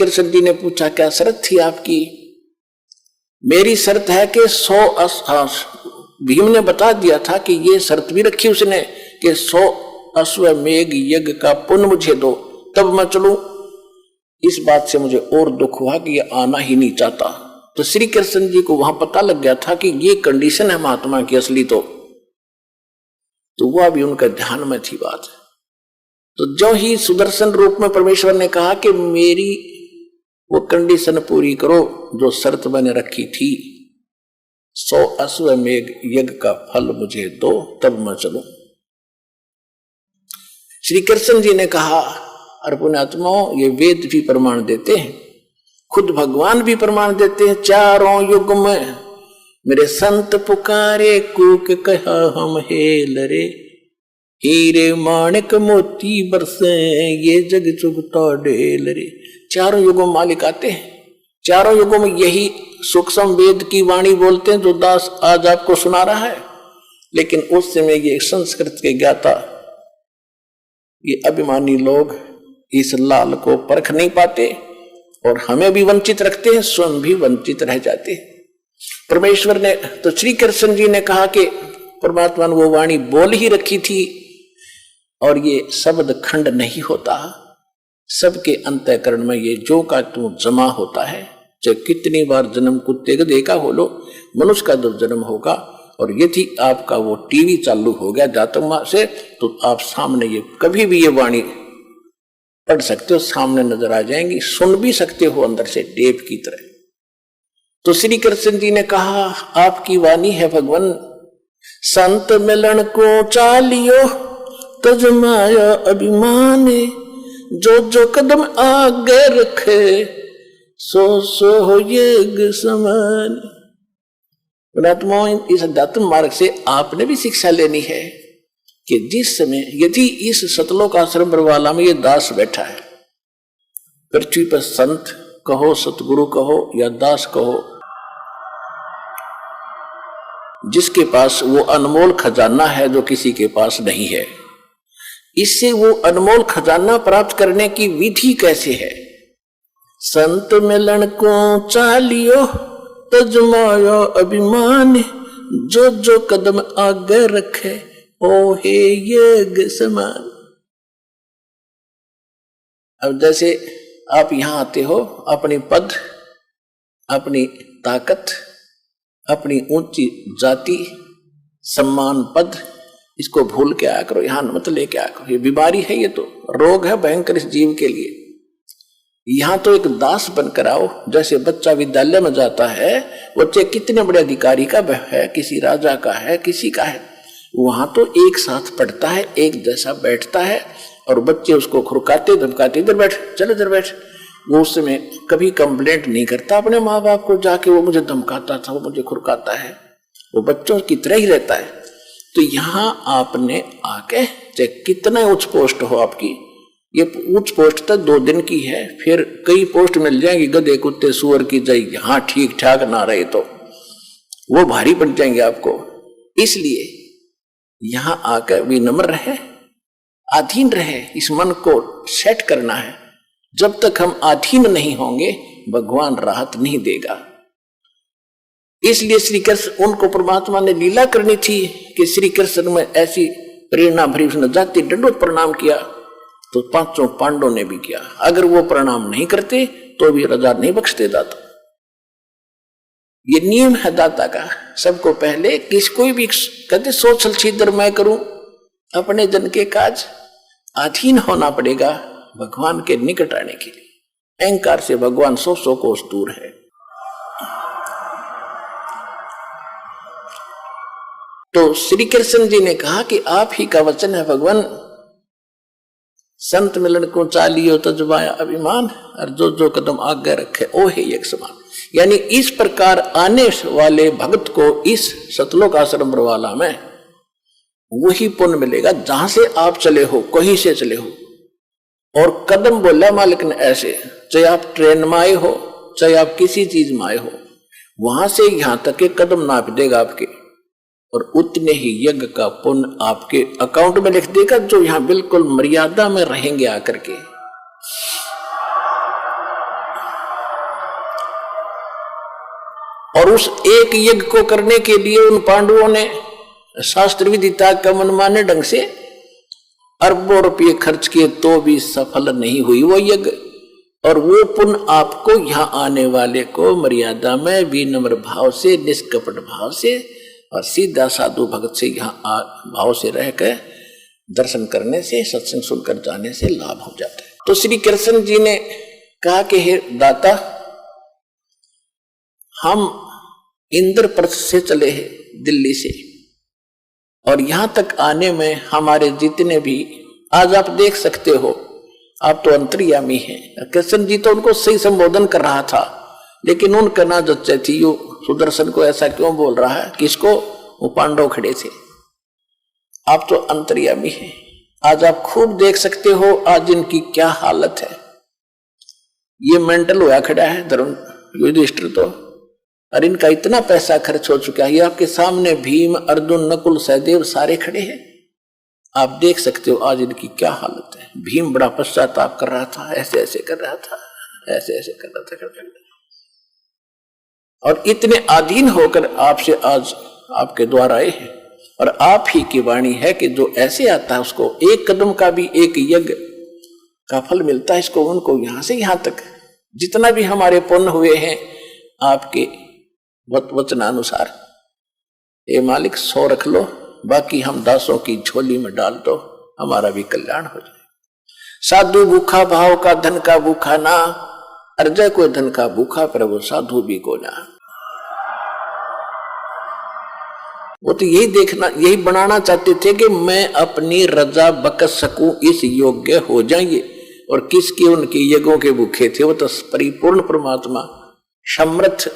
कृष्ण जी ने पूछा क्या शर्त थी आपकी? मेरी शर्त है कि 100 भीम ने बता दिया था कि ये शर्त भी रखी उसने कि 100 अश्वमेघ यज्ञ का पुण्य मुझे दो, तब मैं चलूं। इस बात से मुझे और दुख हुआ कि ये आना ही नहीं चाहता। तो श्री कृष्ण जी को वहां पता लग गया था कि ये कंडीशन है महात्मा की असली। तो वह भी उनका ध्यान में थी बात। तो जो ही सुदर्शन रूप में परमेश्वर ने कहा कि मेरी वो कंडीशन पूरी करो जो शर्त मैंने रखी थी, 100 अश्वमेघ यज्ञ का फल मुझे दो, तब मैं चलूं। श्री कृष्ण जी ने कहा अरे पुण्यात्माओं, ये वेद भी प्रमाण देते हैं, खुद भगवान भी प्रमाण देते हैं। चारों युग में मेरे संत पुकारे कूक कहा हम हेल रे, हीरे माणिक मोती बरसे ये जग चुगता ढेल रे। चारों युगों में मालिक आते हैं, चारों युगों में यही सूक्ष्म वेद की वाणी बोलते हैं जो दास आज आपको सुना रहा है। लेकिन उस समय ये संस्कृत के ज्ञाता, ये अभिमानी लोग इस लाल को परख नहीं पाते और हमें भी वंचित रखते हैं, स्वयं भी वंचित रह जाते हैं। परमेश्वर ने तो श्री कृष्ण जी ने कहा कि परमात्मा ने वो वाणी बोल ही रखी थी और ये शब्द खंड नहीं होता। सबके अंतःकरण में ये जो का तू जमा होता है, चाहे कितनी बार जन्म कुत्ते गधे का हो लो, मनुष्य का जब जन्म होगा और यदि आपका वो टीवी चालू हो गया जातक से, तो आप सामने ये कभी भी ये वाणी पढ़ सकते हो, सामने नजर आ जाएंगी, सुन भी सकते हो अंदर से टेप की तरह। तो श्री कृष्ण जी ने कहा आपकी वाणी है भगवान, संत मिलन को चालियो तजमाया अभिमान, जो जो कदम आगे रखे सो सो हो यज्ञ समान। इस अध्यात्म मार्ग से आपने भी शिक्षा लेनी है कि जिस समय यदि इस सतलोक आश्रम बरवाला में ये दास बैठा है, पृथ्वी पर संत कहो, सतगुरु कहो या दास कहो, जिसके पास वो अनमोल खजाना है जो किसी के पास नहीं है, इससे वो अनमोल खजाना प्राप्त करने की विधि कैसे है? संत मिलन को चालियो तजमाया अभिमान, जो जो कदम आगे रखे ओ हे यज्ञ समान। अब जैसे आप यहां आते हो, अपनी पद, अपनी ताकत, अपनी ऊंची जाति, सम्मान, पद, इसको भूल के आया करो, यहां मत लेके आया करो। ये बीमारी है, ये तो रोग है भयंकर इस जीव के लिए। यहां तो एक दास बनकर आओ। जैसे बच्चा विद्यालय में जाता है, बच्चे कितने बड़े अधिकारी का है, किसी राजा का है, किसी का है, वहां तो एक साथ पढ़ता है, एक जैसा बैठता है और बच्चे उसको खुरकाते धमकाते, इधर बैठ, चल इधर बैठ। वो उस समय कभी कंप्लेंट नहीं करता अपने माँ बाप को जाके वो मुझे धमकाता था, वो मुझे खुरकाता है, वो बच्चों की तरह ही रहता है। तो यहाँ आपने आके चाहे कितना उच्च पोस्ट हो आपकी, ये उच्च पोस्ट तक 2 दिन की है, फिर कई पोस्ट मिल जाएंगी, गधे कुत्ते सुअर की जाए, यहाँ ठीक ठाक ना रहे तो वो भारी पड़ जाएंगे आपको। इसलिए यहाँ आकर विनम्र रहे, अधीन रहे, इस मन को सेट करना है। जब तक हम अधीन नहीं होंगे भगवान राहत नहीं देगा। इसलिए श्री कृष्ण, उनको परमात्मा ने लीला करनी थी कि श्री कृष्ण में ऐसी प्रेरणा भरी, उसने जाति दंडोत प्रणाम किया तो 5 पांडवों ने भी किया। अगर वो प्रणाम नहीं करते तो भी राजा नहीं बख्शते दाता। ये नियम है दाता का। सबको पहले किसको भी कहते सोचल छिद्र मैं करूं, अपने जन के काज, अधीन होना पड़ेगा भगवान के निकट आने के लिए। अहंकार से भगवान 100 कोस दूर है। तो श्री कृष्ण जी ने कहा कि आप ही का वचन है भगवान, संत मिलन को चालियो तजमाया अभिमान, और जो जो कदम आगे रखे ओ हे एक समान। यानी इस प्रकार आने वाले भक्त को इस सतलोक आश्रम बरवाला में वही पुण्य मिलेगा जहां से आप चले हो, कहीं से चले हो। और कदम बोला मालिक ने ऐसे, चाहे आप ट्रेन में आए हो, चाहे आप किसी चीज में आए हो, वहां से यहां तक के कदम नाप देगा आपके, और उतने ही यज्ञ का पुण्य आपके अकाउंट में लिख देगा, जो यहां बिल्कुल मर्यादा में रहेंगे आकर के। और उस एक यज्ञ को करने के लिए उन पांडवों ने शास्त्र विदिता का मनमाने ढंग से अरबों रुपये खर्च किए तो भी सफल नहीं हुई वो यज्ञ। और वो पुण्य आपको यहाँ आने वाले को मर्यादा में विनम्र भाव से, निष्कपट भाव से और सीधा साधु भगत से यहाँ भाव से रहकर दर्शन करने से, सत्संग सुनकर जाने से लाभ हो जाता है। तो श्री कृष्ण जी ने कहा कि हे दाता, हम इंद्रप्रस्थ से चले हैं दिल्ली से, और यहां तक आने में हमारे जितने भी, आज आप देख सकते हो, आप तो अंतर्यामी हैं। कृष्ण जी तो उनको सही संबोधन कर रहा था, लेकिन उनका ना जच्चे थी यो सुदर्शन को ऐसा क्यों बोल रहा है, किसको? वो पांडव खड़े थे। आप तो अंतर्यामी हैं, आज आप खूब देख सकते हो आज इनकी क्या हालत है। ये मेंटल होया खड़ा है धर्म युधिष्ठिर तो, और इनका इतना पैसा खर्च हो चुका है। ये आपके सामने भीम, अर्जुन, नकुल, सहदेव सारे खड़े हैं, आप देख सकते हो आज इनकी क्या हालत है। भीम बड़ा पश्चाताप कर रहा था, ऐसे ऐसे कर रहा था, ऐसे ऐसे कर रहा था, और इतने अधीन होकर आपसे आज आपके द्वार आए हैं। और आप ही की वाणी है कि जो ऐसे आता है उसको एक कदम का भी एक यज्ञ का फल मिलता है। इसको उनको यहां से यहां तक जितना भी हमारे पुण्य हुए हैं आपके वचनानुसार, ये मालिक 100 रख लो, बाकी हम दासों की झोली में डाल दो, हमारा भी कल्याण हो जाए। साधु भूखा भाव का, धन का भूखा ना, अर्जय को धन का भूखा, प्रभु साधु भी को ना। वो तो यही देखना, यही बनाना चाहते थे कि मैं अपनी रजा बकस सकूं, इस योग्य हो जाएंगे। और किसके उनके यज्ञों के भूखे थे? वो तो परिपूर्ण परमात्मा समर्थ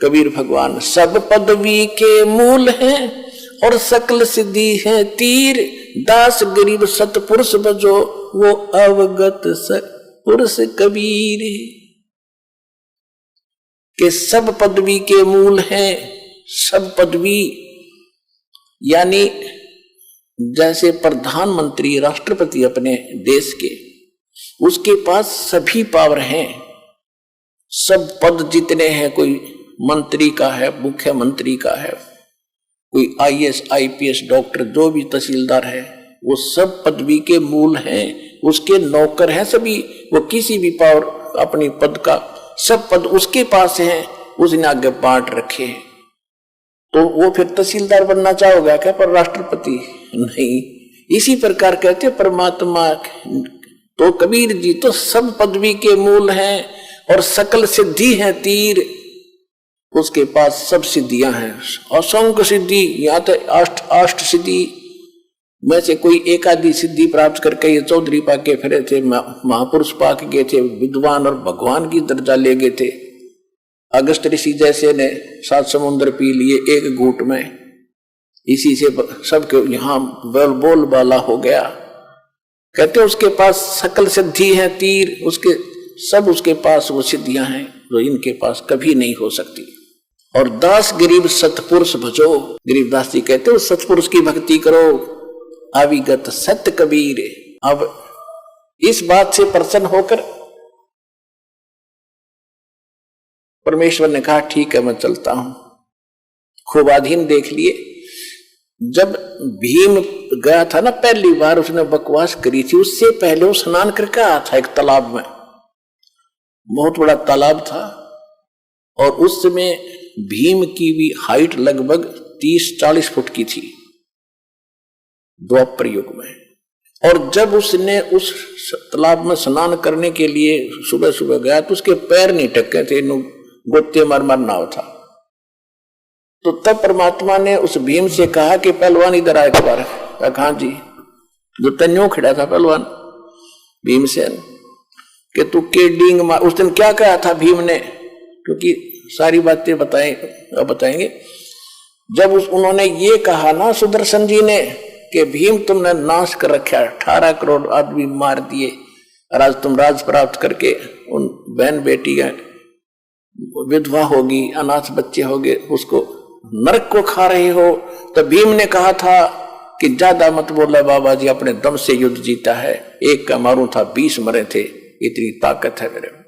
कबीर भगवान। सब पदवी के मूल हैं और सकल सिद्धि है तीर, दास गरीब सतपुरुष बजो वो अवगत पुरुष कबीर। के सब पदवी के मूल हैं, सब पदवी यानी जैसे प्रधानमंत्री, राष्ट्रपति अपने देश के, उसके पास सभी पावर हैं, सब पद जितने हैं, कोई मंत्री का है, मुख्यमंत्री का है, कोई आईएएस, आईपीएस, डॉक्टर, जो भी तहसीलदार है, वो सब पदवी के मूल हैं, उसके नौकर हैं सभी। वो किसी भी पावर अपनी पद का, सब पद उसके पास हैं, उसने आगे बांट रखे हैं। तो वो फिर तहसीलदार बनना चाहोगे क्या, पर राष्ट्रपति नहीं। इसी प्रकार कहते परमात्मा तो कबीर जी तो सब पदवी के मूल हैं और सकल सिद्धि है तीर, उसके पास सब सिद्धियां हैं, असंख्य सिद्धि। यहाँ तो अष्ट सिद्धि में से कोई एक आधी सिद्धि प्राप्त करके ये चौधरी पाके फिरे थे, महापुरुष पाक गए थे, विद्वान और भगवान की दर्जा ले गए थे। अगस्त ऋषि जैसे ने 7 समुद्र पी लिए एक घूंट में, इसी से सबके यहाँ बोल बाला हो गया। कहते उसके पास सकल सिद्धि है तीर, उसके सब उसके पास वो सिद्धियां हैं जो इनके पास कभी नहीं हो सकती। और दास गरीब सतपुरुष भजो, गरीबदास जी कहते हो सतपुरुष की भक्ति करो, अविगत सत्य कबीर। अब इस बात से प्रसन्न होकर परमेश्वर ने कहा ठीक है मैं चलता हूं। खूब अधीन देख लिए। जब भीम गया था ना पहली बार, उसने बकवास करी थी, उससे पहले वो स्नान करके आया था एक तालाब में, बहुत बड़ा तालाब था, और उस समय भीम की भी हाइट लगभग 30-40 फुट की थी द्वापर युग में। और जब उसने उस तालाब में स्नान करने के लिए सुबह सुबह गया तो उसके पैर नहीं टके थे, गोते मार नाव था। तो तब परमात्मा ने उस भीम से कहा कि पहलवान इधर आए एक बार। कहा जी, जो तन्यों खड़ा था पहलवान भीमसेन, कि तू के डींग मार। उस दिन क्या कहा था भीम ने, क्योंकि सारी बातें बताएंगे। जब उन्होंने ये कहा ना सुदर्शन जी ने कि भीम तुमने नाश कर रखा, 18 करोड़ आदमी मार दिए, और आज तुम राज प्राप्त करके उन बहन बेटी विधवा होगी, अनाथ बच्चे होंगे, उसको नरक को खा रहे हो। तो भीम ने कहा था कि ज्यादा मत बोला बाबा जी, अपने दम से युद्ध जीता है, एक का मारूं था 20 मरे थे, इतनी ताकत है मेरे में।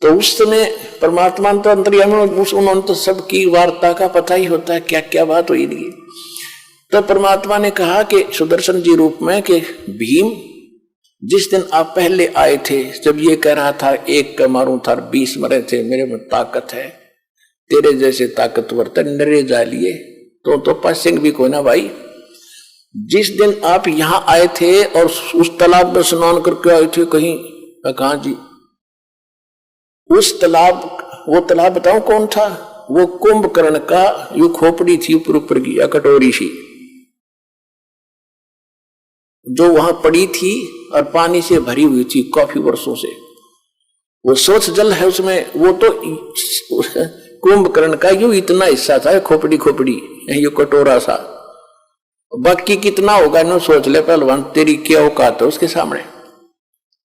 तो उस समय परमात्मा तो अंतर्यामी, उन्होंने तो सबकी वार्ता का पता ही होता है, क्या क्या बात हुई थी। तो परमात्मा ने कहा कि सुदर्शन जी रूप में कि भीम, जिस दिन आप पहले आए थे, जब ये कह रहा था एक का मारूं था 20 मरे थे, मेरे में ताकत है, तेरे जैसे ताकतवर तो नरे जा लिए, तो पासिंग भी कोई ना भाई। जिस दिन आप यहां आए थे और उस तालाब में स्नान करके आए थे कहीं, कहा जी उस तालाब, वो तालाब बताऊं कौन था? वो कुंभकर्ण का यू खोपड़ी थी ऊपर ऊपर की, या कटोरी सी, जो वहां पड़ी थी और पानी से भरी हुई थी काफी वर्षों से। वो स्वच्छ जल है उसमें, वो तो कुंभकर्ण का यूं इतना हिस्सा था, खोपड़ी खोपड़ी यू कटोरा सा, बाकी कितना होगा ना सोच ले पहलवान, तेरी क्या औकात है उसके सामने।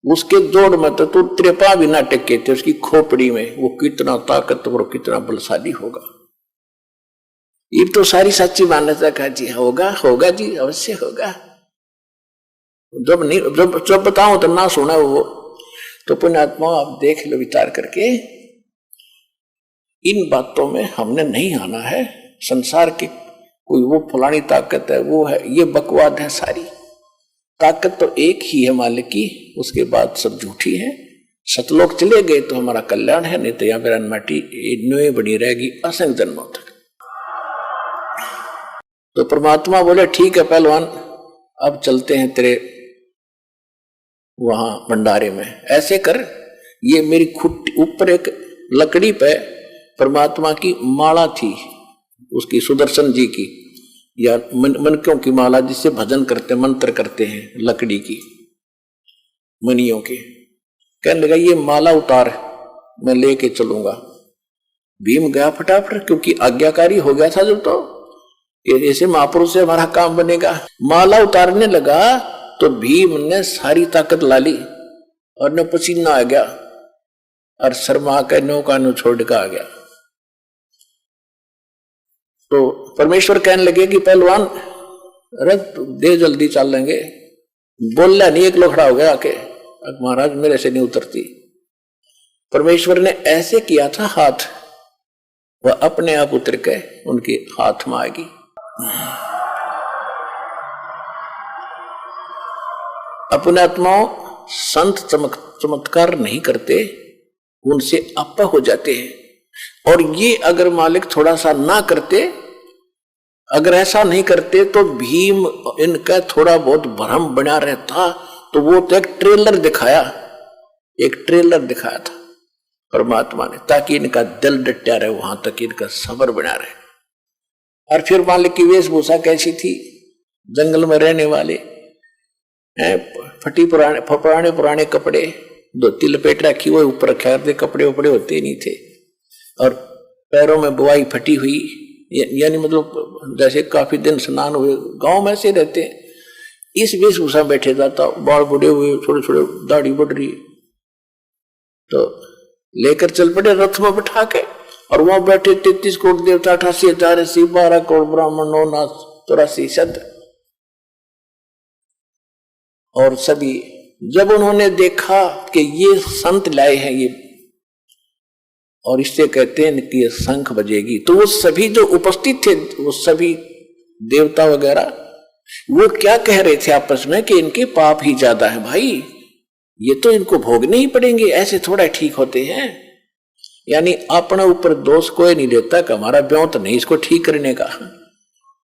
उसके जोड़ में तो तू त्रेपा भी ना टेके थे, उसकी खोपड़ी में वो कितना ताकतवर, कितना बलशाली होगा। ये तो सारी सच्ची मान्यता का जी, होगा होगा जी, अवश्य होगा। जब नहीं, जब बताऊं तो ना सुना वो। तो पुण्यात्मा आप देख लो विचार करके, इन बातों में हमने नहीं आना है। संसार की कोई वो फलानी ताकत है, वो है, ये बकवाद है सारी। ताकत तो एक ही है मालिक की, उसके बाद सब झूठी है। सतलोक चले गए तो हमारा कल्याण है, नहीं तो यहाँ पर माटी नुए बनी रहेगी असंख्य जन्मों तक। तो परमात्मा बोले ठीक है पहलवान, अब चलते हैं तेरे वहां भंडारे में। ऐसे कर, ये मेरी खुट्टी ऊपर एक लकड़ी पे परमात्मा की माला थी, उसकी सुदर्शन जी की, या मनकों की माला, जिससे भजन करते मंत्र करते हैं, लकड़ी की मनियों के। कहने लगा ये माला उतार, मैं लेके चलूंगा। भीम गया फटाफट, क्योंकि आज्ञाकारी हो गया था जब, तो ऐसे महापुरुष से हमारा काम बनेगा। माला उतारने लगा तो भीम ने सारी ताकत ला ली और न पसीना आ गया और शर्मा के नौका नो छोड़ के आ गया। तो परमेश्वर कहने लगे कि पहलवान रथ दे, जल्दी चल लेंगे। बोलना नहीं, एक लोग खड़ा हो गया आके, महाराज मेरे से नहीं उतरती। परमेश्वर ने ऐसे किया था हाथ, वह अपने आप उतर के उनके हाथ में आएगी। अपने आत्माओं संत चमत्कार नहीं करते, उनसे आपा हो जाते हैं। और ये अगर मालिक थोड़ा सा ना करते, अगर ऐसा नहीं करते, तो भीम इनका थोड़ा बहुत भ्रम बना रहता। तो वो तो एक ट्रेलर दिखाया था परमात्मा ने, ताकि इनका दिल डटा रहे, वहां तक इनका सब्र बना रहे। और फिर मालिक की वेशभूषा कैसी थी? जंगल में रहने वाले हैं, फटी पुराने कपड़े, धोती लपेट रखी हुई, ऊपर खैर कपड़े उपड़े होते नहीं थे, और पैरों में बुआई फटी हुई, यानी मतलब जैसे काफी दिन स्नान हुए, गांव में से रहते हैं। इस वेशभूषा बैठे जाता, बाल बुढ़े हुए, छोटे छोटे दाढ़ी बढ़ रही, तो लेकर चल पड़े रथ में बैठा के। और वहां बैठे 33 करोड़ देवता, 88,080, 12 करोड़ ब्राह्मण, 9 नाथ 84 शब्द। और सभी जब उन्होंने देखा कि ये संत लाए हैं ये, और इससे कहते हैं कि ये शंख बजेगी, तो वो सभी जो उपस्थित थे, वो सभी देवता वगैरह, वो क्या कह रहे थे आपस में कि इनके पाप ही ज्यादा है भाई, ये तो इनको भोगने ही पड़ेंगे, ऐसे थोड़ा ठीक होते हैं। यानी अपने ऊपर दोष कोई नहीं लेता कि हमारा ब्योंत नहीं इसको ठीक करने का,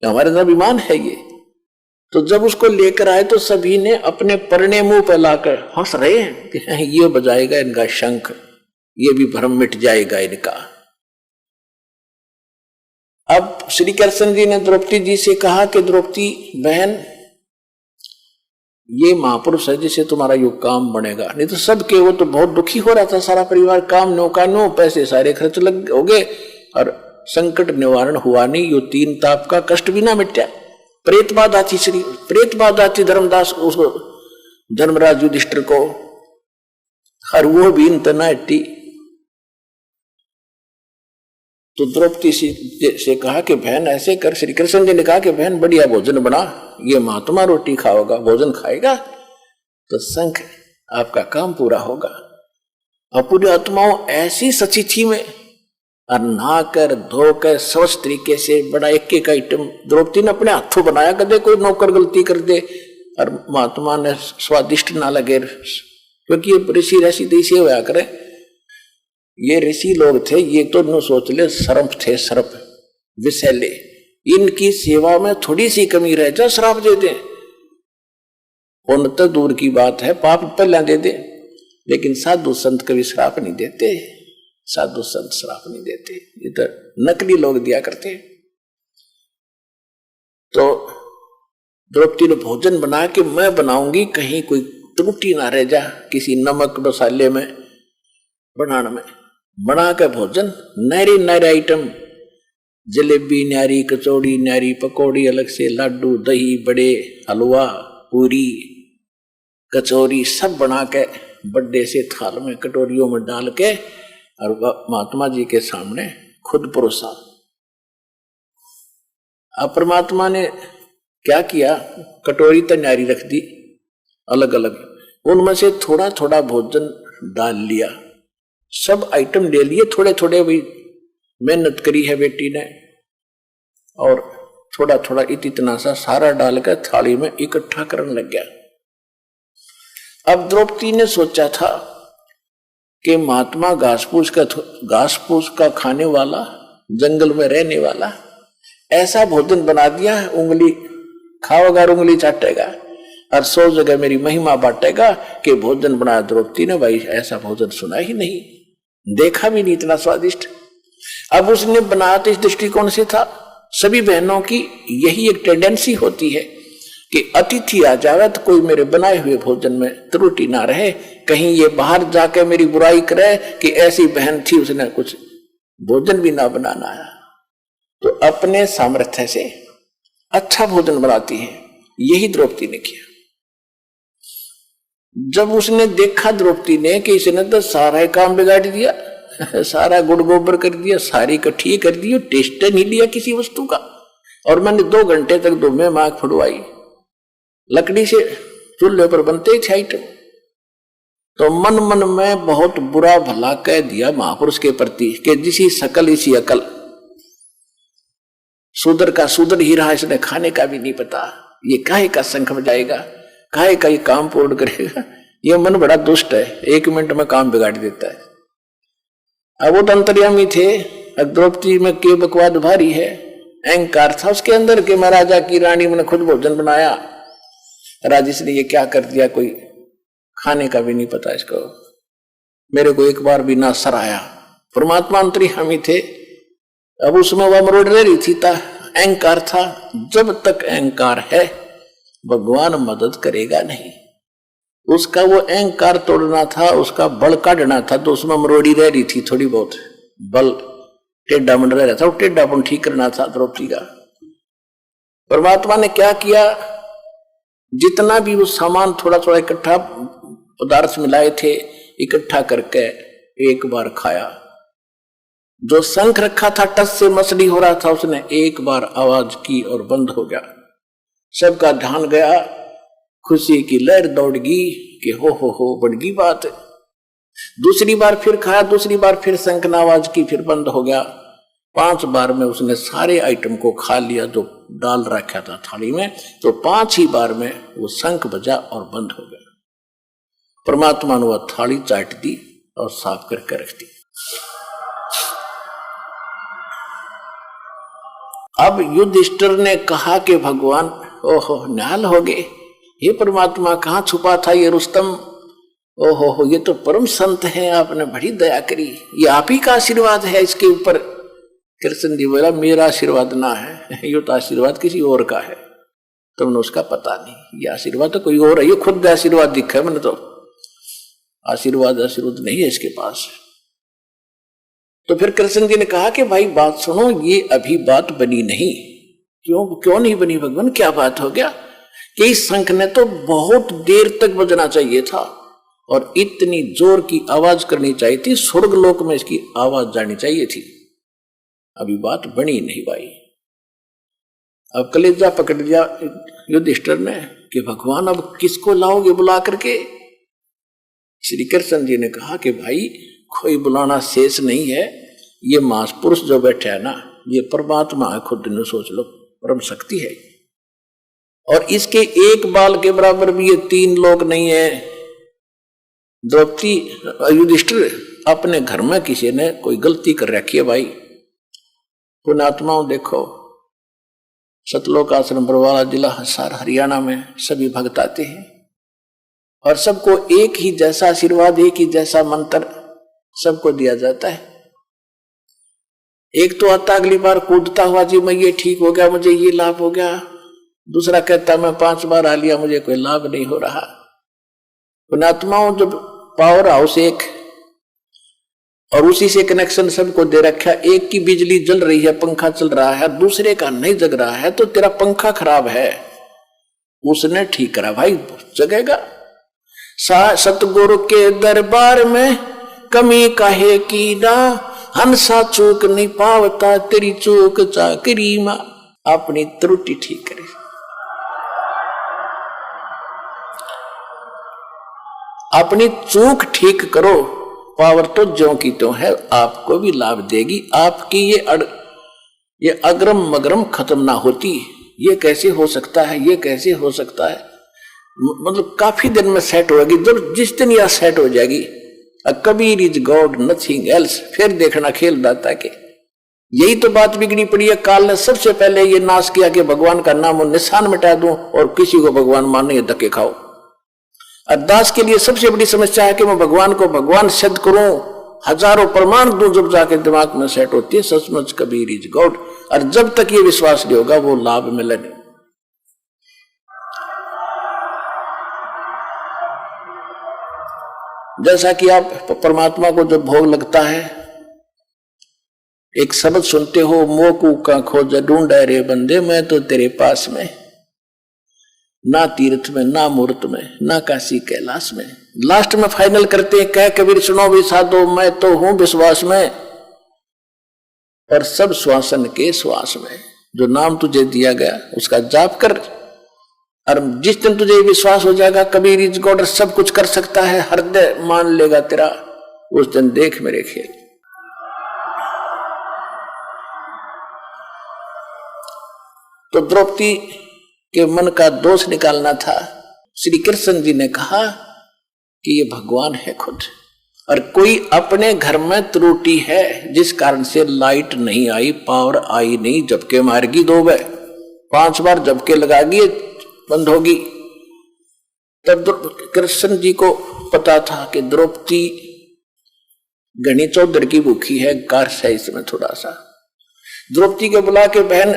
हमारे अंदर अभिमान है ये। तो जब उसको लेकर आए तो सभी ने अपने परने मुंह पर लाकर हंस रहे हैं कि ये बजाएगा इनका शंख, ये भी भ्रम मिट जाएगा इनका। अब श्री कृष्ण जी ने द्रौपदी जी से कहा कि द्रौपदी बहन, ये महापुरुष है जिसे तुम्हारा यो काम बनेगा। नहीं तो सबके, वो तो बहुत दुखी हो रहा था सारा परिवार, काम नो का नो, पैसे सारे खर्च लग हो गए और संकट निवारण हुआ नहीं, यो 3 ताप का कष्ट भी ना मिटा। प्रेतबाधा थी धर्मदास उसको, धर्मराज युधिष्ठिर को, और वो भी इतना हट्टी। तो द्रौपदी से कहा कि बहन ऐसे कर, श्री कृष्ण जी ने कहा कि बहन बढ़िया भोजन बना, ये महात्मा रोटी खाओगा, भोजन खाएगा तो शंख आपका काम पूरा होगा। और पूरी आत्माओं ऐसी सची थी में और नहाकर धोकर स्वच्छ तरीके से बड़ा एक एक आइटम द्रौपदी ने अपने हाथों बनाया, कदे कोई नौकर गलती कर दे और महात्मा ने स्वादिष्ट ना लगे, क्योंकि ये ऋषि ऋषि देशी होया करे, ये ऋषि लोग थे, ये तो न सोच ले सर्प थे, सर्प विषैले, इनकी सेवा में थोड़ी सी कमी रह जा श्राप दे दे, पुण्य तो दूर की बात है, पाप पहले दे दे, लेकिन साधु संत कभी श्राप नहीं देते, साधु संत श्राप नहीं देते, ये तो नकली लोग दिया करते। तो द्रौपदी ने भोजन बना के मैं बनाऊंगी, कहीं कोई त्रुटि ना रह जा किसी नमक मसाले में बनाने में, बना के भोजन नारी नारी आइटम, जलेबी न्यारी, कचौड़ी न्यारी, पकौड़ी अलग से, लाडू, दही बड़े, हलवा, पूरी, कचौरी सब बना के बड़े से थाल में कटोरियों में डाल के और महात्मा जी के सामने खुद परोसा। अब परमात्मा ने क्या किया, कटोरी तो न्यारी रख दी अलग अलग, उनमें से थोड़ा थोड़ा भोजन डाल लिया, सब आइटम ले लिए थोड़े थोड़े, भी मेहनत करी है बेटी ने, और थोड़ा थोड़ा इतना सा सारा डालकर थाली में इकट्ठा करने लग गया। अब द्रौपदी ने सोचा था कि महात्मा घास फूस का खाने वाला, जंगल में रहने वाला, ऐसा भोजन बना दिया, उंगली खाओगा उंगली चाटेगा और 100 जगह मेरी महिमा बांटेगा कि भोजन बनाया द्रौपदी ने। भाई ऐसा भोजन सुना ही नहीं, देखा भी नहीं इतना स्वादिष्ट। अब उसने बनाया तो इस दृष्टिकोण से था, सभी बहनों की यही एक टेंडेंसी होती है कि अतिथि आ जावे तो कोई मेरे बनाए हुए भोजन में त्रुटि ना रहे, कहीं ये बाहर जाके मेरी बुराई करे कि ऐसी बहन थी उसने कुछ भोजन भी ना बनाना आया। तो अपने सामर्थ्य से अच्छा भोजन बनाती है, यही द्रौपदी ने किया। जब उसने देखा द्रौपदी ने कि इसने तो सारा काम बिगाड़ दिया, सारा गुड़ गोबर कर दिया, सारी इकट्ठी कर दी, टेस्ट नहीं लिया किसी वस्तु का, और मैंने 2 घंटे तक दो में आंख फुड़वाई, लकड़ी से चूल्हे पर बनते थे आइटम, तो मन मन में बहुत बुरा भला कह दिया महापुरुष के प्रति कि जिसी सकल इसी अकल, शूद्र का शूद्र ही रहा, इसने खाने का भी नहीं पता, ये काहे का शंख बजाएगा, काहे का ये काम पूर्ण करेगा, ये मन बड़ा दुष्ट है, 1 मिनट में काम बिगाड़ देता है। अब वो तो अंतर्यामी थे, द्रौपदी में के बकवाद भारी है, अहंकार था उसके अंदर के महाराजा की रानी मैंने खुद भोजन बनाया, राजेश ने ये क्या कर दिया, कोई खाने का भी नहीं पता इसको, मेरे को एक बार भी ना सराया। परमात्मा अंतर्यामी थे, अब उसमें वह मरोड़ रही थी, अहंकार था, जब तक अहंकार है भगवान मदद करेगा नहीं, उसका वो अहंकार तोड़ना था, उसका बल काटना था, तो उसमें मरोड़ी रह रही थी थोड़ी बहुत, बल टेढ़ा बन रह रहा था, वो टेढ़ापन ठीक करना था द्रौपदी का। परमात्मा ने क्या किया, जितना भी वो सामान थोड़ा थोड़ा इकट्ठा पदार्थ मिलाए थे इकट्ठा करके एक बार खाया, जो शंख रखा था टस से मछली हो रहा था, उसने एक बार आवाज की और बंद हो गया, सबका ध्यान गया, खुशी की लहर दौड़ गई कि हो बढ़ गई बात। दूसरी बार फिर खाया, दूसरी बार फिर शंख ने आवाज की, फिर बंद हो गया। 5 बार में उसने सारे आइटम को खा लिया जो डाल रखा था थाली में, तो 5 ही बार में वो शंख बजा और बंद हो गया। परमात्मा ने वह थाली चाट दी और साफ करके रख दी। अब युधिष्ठिर ने कहा कि भगवान ओहो निहाल हो गए, ये परमात्मा कहाँ छुपा था ये रुस्तम, ओहो ये तो परम संत है, आपने बड़ी दया करी, ये आप ही का आशीर्वाद है इसके ऊपर। कृष्ण जी बोला मेरा आशीर्वाद ना है, ये तो आशीर्वाद किसी और का है, तुमने उसका पता नहीं, ये आशीर्वाद तो कोई और है, ये खुद आशीर्वाद दिखा है मैंने, तो आशीर्वाद नहीं है इसके पास। तो फिर कृष्ण जी ने कहा कि भाई बात सुनो, ये अभी बात बनी नहीं। क्यों नहीं बनी भगवान, क्या बात हो गया? कि इस शंख ने तो बहुत देर तक बजना चाहिए था और इतनी जोर की आवाज करनी चाहिए थी, स्वर्ग लोक में इसकी आवाज जानी चाहिए थी, अभी बात बनी नहीं भाई। अब कलेजा पकड़ लिया युधिष्ठिर ने कि भगवान अब किसको लाओगे बुला करके। श्री कृष्ण जी ने कहा कि भाई कोई बुलाना शेष नहीं है। ये महापुरुष जो बैठे है ना, ये परमात्मा है, खुद ने सोच लो, परम शक्ति है। और इसके एक बाल के बराबर भी ये 3 लोग नहीं है। द्रौपदी युधिष्ठिर अपने घर में किसी ने कोई गलती कर रखी है भाई, पुण्यात्माओं देखो, सतलोक आश्रम बरवाला जिला हिसार हरियाणा में सभी भक्त आते हैं और सबको एक ही जैसा आशीर्वाद, एक ही जैसा मंत्र सबको दिया जाता है। एक तो आता अगली बार कूदता हुआ, जी मैं ये ठीक हो गया, मुझे ये लाभ हो गया। दूसरा कहता मैं 5 बार आ लिया, मुझे कोई लाभ नहीं हो रहा। पुण्यात्माओं, जब पावर हाउस एक और उसी से कनेक्शन सबको दे रखा, एक की बिजली जल रही है, पंखा चल रहा है, दूसरे का नहीं जग रहा है, तो तेरा पंखा खराब है, उसने ठीक करा भाई, जगेगा। सतगुरु के दरबार में कमी काहे की ना, हंसा चूक नहीं पावता, तेरी चूक चाकरी मां, अपनी त्रुटि ठीक करे। अपनी चूक ठीक करो, पावर तो ज्यों की त्यों है, आपको भी लाभ देगी। आपकी ये अग्रम मगरम खत्म ना होती। ये कैसे हो सकता है, ये कैसे हो सकता है, मतलब काफी दिन में सेट होगी। जब जिस दिन यह सेट हो जाएगी, Kabir is God nothing else, फिर देखना खेल दाता के। यही तो बात बिगड़ी पड़ी है। काल ने सबसे पहले ये नाश किया कि भगवान का नाम और निशान मिटा दूं और किसी को भगवान माने, धक्के खाओ। अरदास के लिए सबसे बड़ी समस्या है कि मैं भगवान को भगवान सिद्ध करूं, हजारों प्रमाण दूं, जब जाके दिमाग में सेट होती है सचमुच कबीर इज गॉड। और जब तक ये विश्वास नहीं होगा, वो लाभ मिले नहीं। जैसा कि आप परमात्मा को जब भोग लगता है, एक शब्द सुनते हो, मोकू का खोज ढूंढे रे बंदे, मैं तो तेरे पास में, ना तीर्थ में, ना मूर्त में, ना काशी कैलाश में। लास्ट में फाइनल करते हैं, कह कबीर सुनो भी साधो, मैं तो हूं विश्वास में, और सब श्वासन के श्वास में। जो नाम तुझे दिया गया उसका जाप कर, और जिस दिन तुझे विश्वास हो जाएगा कबीर इज गॉड, सब कुछ कर सकता है, हृदय मान लेगा तेरा, उस दिन देख मेरे खेल। तो द्रौपदी के मन का दोष निकालना था। श्री कृष्ण जी ने कहा कि ये भगवान है खुद, और कोई अपने घर में त्रुटि है जिस कारण से लाइट नहीं आई, पावर आई नहीं, झपके मारेगी 2 बार 5 बार झपके लगागी, बंद होगी। तब कृष्ण जी को पता था कि द्रौपदी घनी चौधर की भूखी है, कार से इसमें थोड़ा सा। द्रौपदी के बुला के, बहन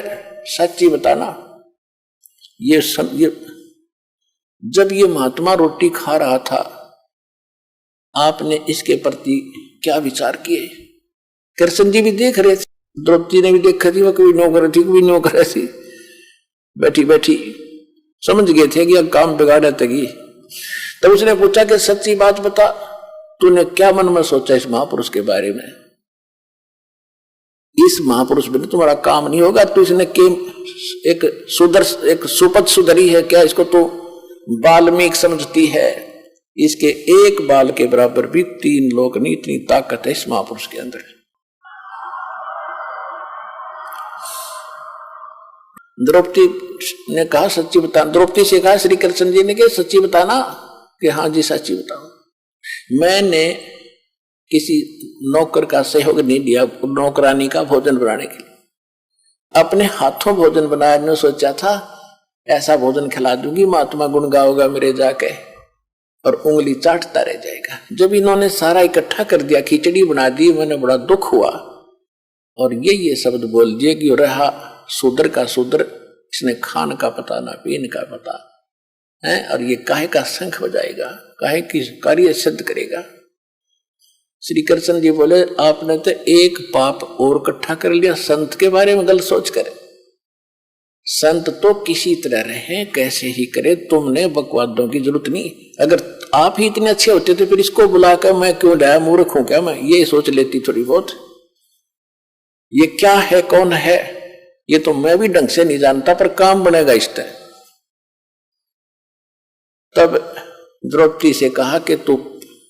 सच्ची बताना, ये जब ये महात्मा रोटी खा रहा था, आपने इसके प्रति क्या विचार किए? कृष्ण जी भी देख रहे थे, द्रौपदी ने भी देखा थी, वो कोई नौकर थी, कोई नौकर ऐसी बैठी बैठी समझ गए थे कि अब काम बिगाड़ा तगी। तब उसने पूछा कि सच्ची बात बता, तूने क्या मन में सोचा इस महापुरुष के बारे में? इस महापुरुष बिना तुम्हारा काम नहीं होगा। तो इसने एक सुपथ सुधरी है क्या? इसको तो वाल्मीकि समझती है। इसके एक बाल के बराबर भी 3 लोग नहीं, इतनी ताकत है इस महापुरुष के अंदर। द्रौपदी ने कहा सच्ची बता, द्रौपदी से कहा श्री कृष्ण जी ने कि सच्ची बताना, कि हाँ जी सच्ची बताओ। मैंने किसी नौकर का सहयोग नहीं लिया नौकरानी का भोजन बनाने के लिए, अपने हाथों भोजन बनाया। ने सोचा था ऐसा भोजन खिला दूंगी, महात्मा गुण गाओगा मेरे जाके और उंगली चाटता रह जाएगा। जब इन्होंने सारा इकट्ठा कर दिया, खिचड़ी बना दी, मैंने बड़ा दुख हुआ और ये शब्द बोल दिए कि रहा शूद्र का शूद्र, इसने खान का पता ना पीन का पता है, और ये काहे का शंख बजाएगा, काहे की कार्य सिद्ध करेगा। श्री कृष्ण जी बोले आपने तो एक पाप और इकट्ठा कर लिया, संत के बारे में गलत सोच कर। संत तो किसी तरह रहे, कैसे ही करे, तुमने बकवादों की जरूरत नहीं। अगर आप ही इतने अच्छे होते तो फिर इसको बुलाकर मैं क्यों लाया, मूर्ख हूं क्या मैं, ये सोच लेती थोड़ी बहुत। ये क्या है, कौन है, ये तो मैं भी ढंग से नहीं जानता, पर काम बनेगा इस तरह। तब द्रौपदी से कहा कि तू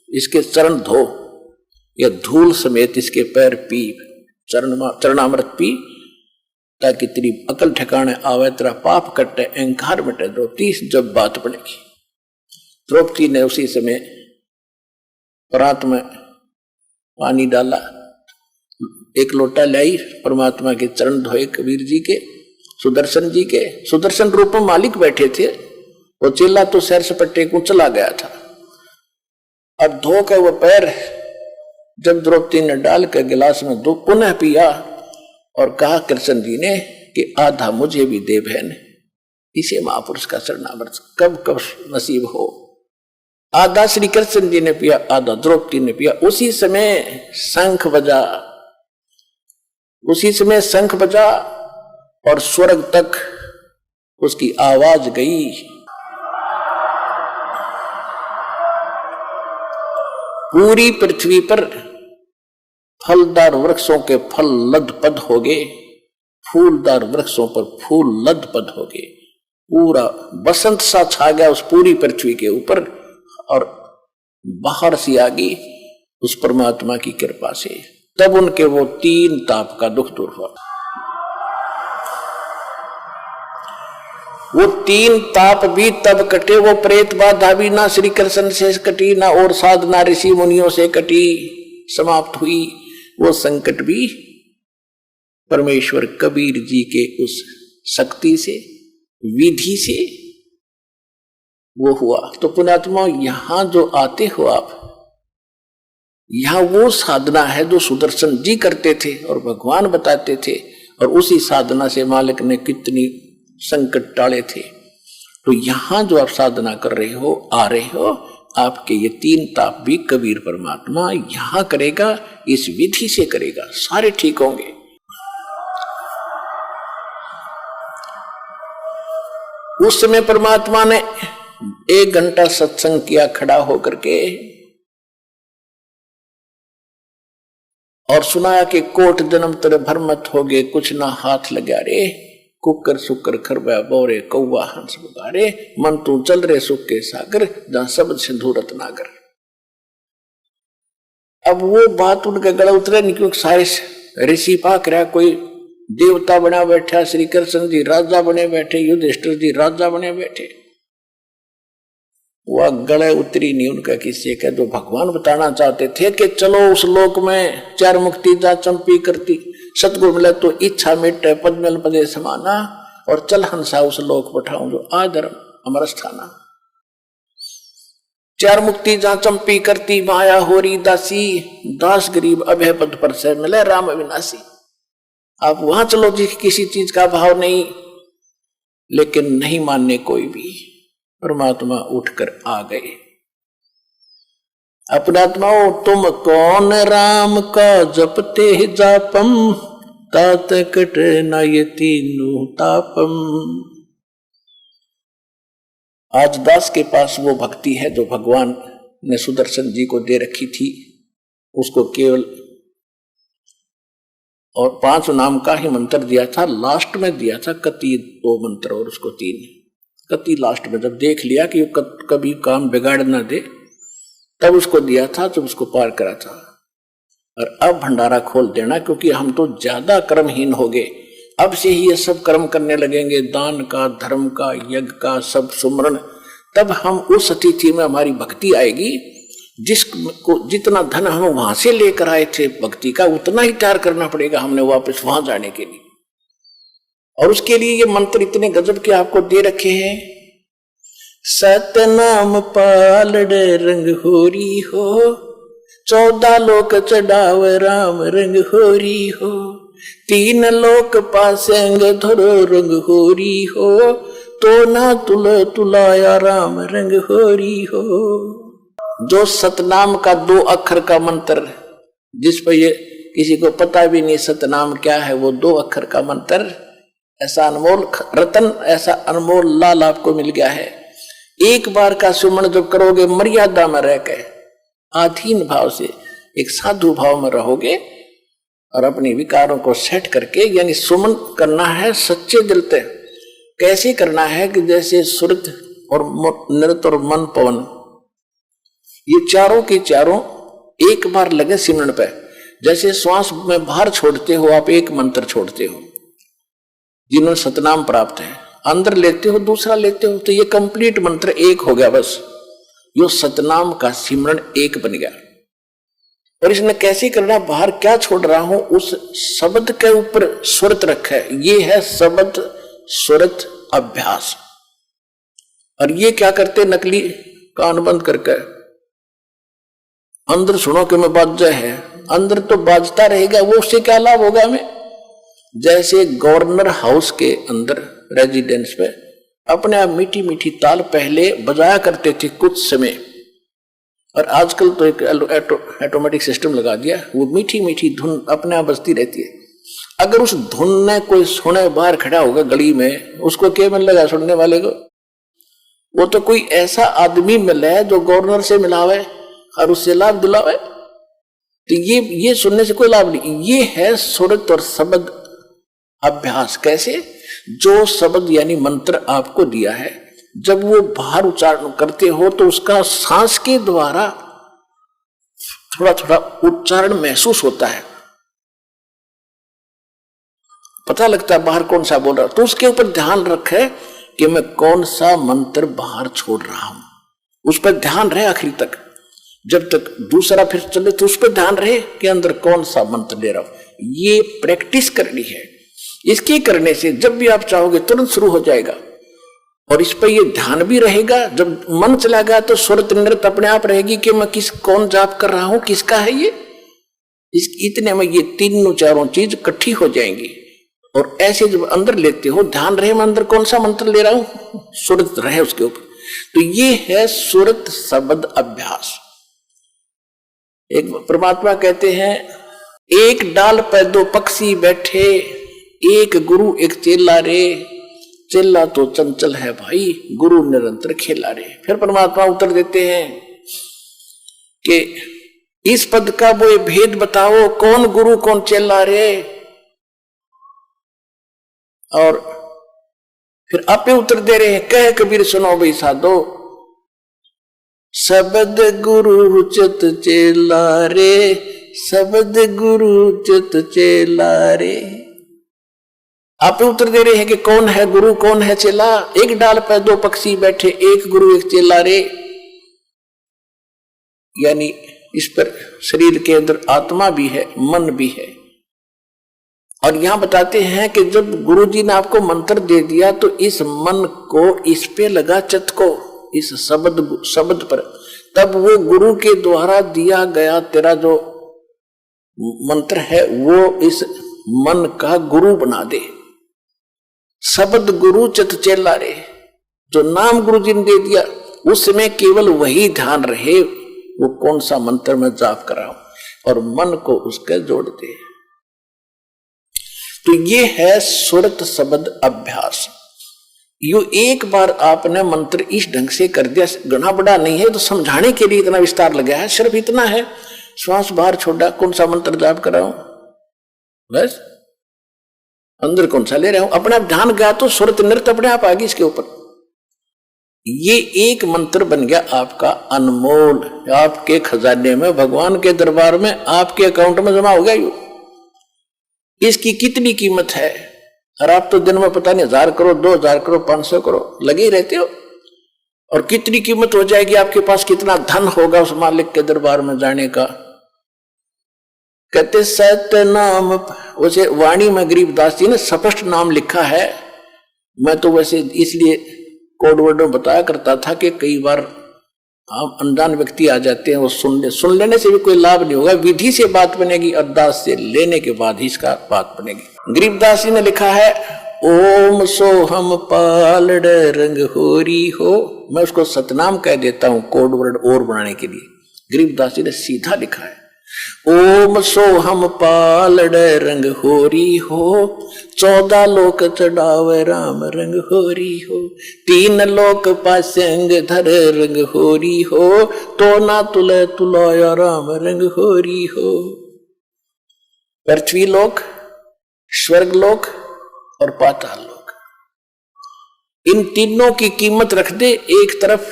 इसके चरण धो, या धूल समेत इसके पैर पी, चरणामृत पी, ताकि तेरी अकल ठिकाने आवे, तेरा पाप कटे, अहंकार मिटे। द्रौपदी जब बात बनेगी, द्रौपदी ने उसी समय परात में पानी डाला, एक लोटा लाई, परमात्मा के चरण धोए, कबीर जी के, सुदर्शन जी के। सुदर्शन रूप में मालिक बैठे थे, वो चेला तो सैर सपट्टे को चला गया था। अब धो के वो पैर जब द्रौपदी ने डाल के गिलास में दो पुनः पिया और कहा कृष्ण जी ने कि आधा मुझे भी दे बहन, इसे महापुरुष का चरणामृत कब कब नसीब हो। आधा श्री कृष्ण जी ने पिया, आधा द्रौपदी ने पिया। उसी समय शंख बजा, उसी समय शंख बजा और स्वर्ग तक उसकी आवाज गई। पूरी पृथ्वी पर फलदार वृक्षों के फल लदपद हो गए, फूलदार वृक्षों पर फूल लदपद हो गए। पूरा बसंत सा छा गया उस पूरी पृथ्वी के ऊपर, और बाहर सी आ गई उस परमात्मा की कृपा से। तब उनके वो 3 ताप का दुख दूर हुआ। वो 3 ताप भी तब कटे, वो प्रेत बाधा भी ना श्री कृष्ण से कटी, ना और साधना ऋषि मुनियों से कटी, समाप्त हुई। वो संकट भी परमेश्वर कबीर जी के उस शक्ति से, विधि से वो हुआ। तो पुण्यात्मा, यहां जो आते हो आप, यहां वो साधना है जो सुदर्शन जी करते थे और भगवान बताते थे, और उसी साधना से मालिक ने कितनी संकट टाले थे। तो यहां जो आप साधना कर रहे हो, आ रहे हो, आपके ये 3 ताप भी कबीर परमात्मा यहां करेगा, इस विधि से करेगा, सारे ठीक होंगे। उस समय परमात्मा ने 1 घंटा सत्संग किया खड़ा होकर के, और सुनाया कि कोट जन्म तेरे भर मत हो गए, कुछ ना हाथ लगा रे, कुकर सुकर खरबा बोरे, कौवा हंस बुगारे, मन तू चल रे सुख के सागर, जहां शब्द सिंधुरत नागर। अब वो बात उनके गला उतरे नहीं, क्योंकि सारे ऋषि पाक रहा, कोई देवता बना बैठा, श्री कृष्ण जी राजा बने बैठे, युधिष्ठिर जी राजा बने बैठे। वह गले उतरी नहीं उनका किसी का, जो भगवान बताना चाहते थे कि चलो उस लोक में 4 मुक्ति जा चंपी करती, सतगुरु मिले तो इच्छा मिटे, पद मिल पदे समाना, और चल हंसा उस लोक पठाऊं जो आधर्म अमर स्थाना। 4 मुक्ति जा चंपी करती, माया होरी दासी, दास गरीब अभय पद पर से मिले राम अविनाशी। आप वहां चलो जी, किसी चीज का भाव नहीं, लेकिन नहीं मानने कोई भी। परमात्मा उठकर आ गए। अपनात्माओं, तुम कौन राम का जपते जापम, तात कट न ये तीनों तापम। आज दास के पास वो भक्ति है जो भगवान ने सुदर्शन जी को दे रखी थी, उसको केवल और 5 नाम का ही मंत्र दिया था, लास्ट में दिया था कति 2 मंत्र और उसको 3 कति लास्ट में। जब देख लिया कि कभी काम बिगाड़ ना दे, तब उसको दिया था, जब उसको पार करा था। और अब भंडारा खोल देना, क्योंकि हम तो ज्यादा कर्महीन हो गए। अब से ही ये सब कर्म करने लगेंगे, दान का, धर्म का, यज्ञ का, सब सुमरण, तब हम उस अतिथि में हमारी भक्ति आएगी। जिसको जितना धन हम वहां से लेकर आए थे भक्ति का, उतना ही तैयार करना पड़ेगा हमने वापस वहां जाने के लिए। और उसके लिए ये मंत्र इतने गजब के आपको दे रखे हैं। सतनाम पालड़े रंग होरी हो, 14 लोक चढ़ाव राम रंग होरी हो, 3 लोक पासेंग धरो रंग होरी हो, तो ना तुल तुलाया राम रंग होरी हो। जो सतनाम का 2 अक्षर का मंत्र, जिस पर ये किसी को पता भी नहीं सतनाम क्या है, वो 2 अक्षर का मंत्र, ऐसा अनमोल रतन, ऐसा अनमोल लाल आपको मिल गया है। एक बार का सुमन जब करोगे, मर्यादा में रह के, आधीन भाव से, एक साधु भाव में रहोगे, और अपने विकारों को सेट करके, यानी सुमन करना है सच्चे दिल से। कैसे करना है कि जैसे सुरत और नृत और मन पवन, ये चारों के चारों एक बार लगे सिमरन पे। जैसे श्वास में बाहर छोड़ते हो आप, एक मंत्र छोड़ते हो, जिन्होंने सतनाम प्राप्त है, अंदर लेते हो दूसरा लेते हो, तो ये कंप्लीट मंत्र एक हो गया। बस यो सतनाम का सिमरन एक बन गया। और इसने कैसे करना, बाहर क्या छोड़ रहा हूं उस शब्द के ऊपर सुरत रखा है। ये है शब्द सुरत अभ्यास। और ये क्या करते, नकली कान बंद करके अंदर सुनो कि मैं बाजा है, अंदर तो बाजता रहेगा, वो उससे क्या लाभ होगा हमें। जैसे गवर्नर हाउस के अंदर रेजिडेंस पे अपने आप मीठी मीठी ताल पहले बजाया करते थे कुछ समय, और आजकल तो एक ऑटोमेटिक सिस्टम लगा दिया, वो मीठी मीठी धुन अपने आप बजती रहती है। अगर उस धुन ने कोई सुने, बाहर खड़ा होगा गली में, उसको क्या मिल लगा सुनने वाले को? वो तो कोई ऐसा आदमी मिले जो गवर्नर से मिलावे और उससे लाभ दिलावे। तो ये सुनने से कोई लाभ नहीं। ये है सुरत और शब्द अभ्यास। कैसे? जो शब्द यानी मंत्र आपको दिया है, जब वो बाहर उच्चारण करते हो तो उसका सांस के द्वारा थोड़ा थोड़ा उच्चारण महसूस होता है, पता लगता है बाहर कौन सा बोल रहा। तो उसके ऊपर ध्यान रखे कि मैं कौन सा मंत्र बाहर छोड़ रहा हूं, उस पर ध्यान रहे आखिरी तक। जब तक दूसरा फिर चले तो उस पर ध्यान रहे कि अंदर कौन सा मंत्र ले रहा हूं। ये प्रैक्टिस करनी है। इसके करने से जब भी आप चाहोगे तुरंत शुरू हो जाएगा। और इस पर ये ध्यान भी रहेगा। जब मन चला गया तो सुरत नृत्य अपने आप रहेगी कि मैं कौन जाप कर रहा हूं, किसका है ये। इतने में ये तीनों चारों चीज इकट्ठी हो जाएंगी। और ऐसे जब अंदर लेते हो, ध्यान रहे मैं अंदर कौन सा मंत्र ले रहा हूं, सुरत रहे उसके ऊपर। तो ये है सुरत शब्द अभ्यास। एक परमात्मा कहते हैं, एक डाल पर दो पक्षी बैठे, एक गुरु एक चेला रे, चेला तो चंचल है भाई, गुरु निरंतर खेला रे। फिर परमात्मा उत्तर देते हैं कि इस पद का वो भेद बताओ, कौन गुरु कौन चेला रे। और फिर आपे उत्तर दे रहे हैं, कह कबीर सुनो भाई साधो, शब्द गुरु चित चेला रे, शब्द गुरु चित चेला रे। आप उत्तर दे रहे हैं कि कौन है गुरु कौन है चेला। एक डाल पर दो पक्षी बैठे, एक गुरु एक चेला रे। यानी इस पर शरीर के अंदर आत्मा भी है, मन भी है। और यहां बताते हैं कि जब गुरु जी ने आपको मंत्र दे दिया तो इस मन को इस पे लगा, चित्त को इस शब्द पर, तब वो गुरु के द्वारा दिया गया तेरा जो मंत्र है वो इस मन का गुरु बना दे। शब्द गुरु चित चेला रे, जो नाम गुरु जी ने दे दिया उसमें केवल वही ध्यान रहे वो कौन सा मंत्र में जाप कर रहा हूं, और मन को उसके जोड़ दे। तो ये है सुरत शब्द अभ्यास। यो एक बार आपने मंत्र इस ढंग से कर दिया, घना बड़ा नहीं है तो समझाने के लिए इतना विस्तार लगा है, सिर्फ इतना है, श्वास बाहर छोड़ा, कौन सा मंत्र जाप कर रहा हूं, बस अंदर कौन सा ले रहा हूं, अपना ध्यान गया तो सुरत नृत्य अपने आप आ गई इसके ऊपर। ये एक मंत्र बन गया आपका अनमोल, आपके खजाने में, भगवान के दरबार में, आपके अकाउंट में जमा हो गया। यू इसकी कितनी कीमत है, और आप तो दिन में पता नहीं 1000 करो, 2000 करो, 500 करो लगे ही रहते हो। और कितनी कीमत हो जाएगी, आपके पास कितना धन होगा उस मालिक के दरबार में जाने का। कहते सत्य नाम, वैसे वाणी में गरीबदास जी ने स्पष्ट नाम लिखा है। मैं तो वैसे इसलिए कोड वर्ड में बताया करता था कि कई बार हम अनजान व्यक्ति आ जाते हैं, वो सुन लेने से भी कोई लाभ नहीं होगा, विधि से बात बनेगी, अरदास से लेने के बाद ही इसका बात बनेगी। गरीबदास जी ने लिखा है, ओम सोहम पालड़ रंग होरी हो। मैं उसको सतनाम कह देता हूं कोड वर्ड और बनाने के लिए। गरीबदास जी ने सीधा लिखा है, ओम सोहम पालड़ रंग होरी हो, 14 लोक चढ़ावे राम रंग होरी हो, 3 लोक पासंग धर रंग होरी हो, तो ना तुले तुलाया राम रंग होरी हो। पृथ्वी लोक, स्वर्ग लोक और पाताल लोक, इन तीनों की कीमत रख दे एक तरफ,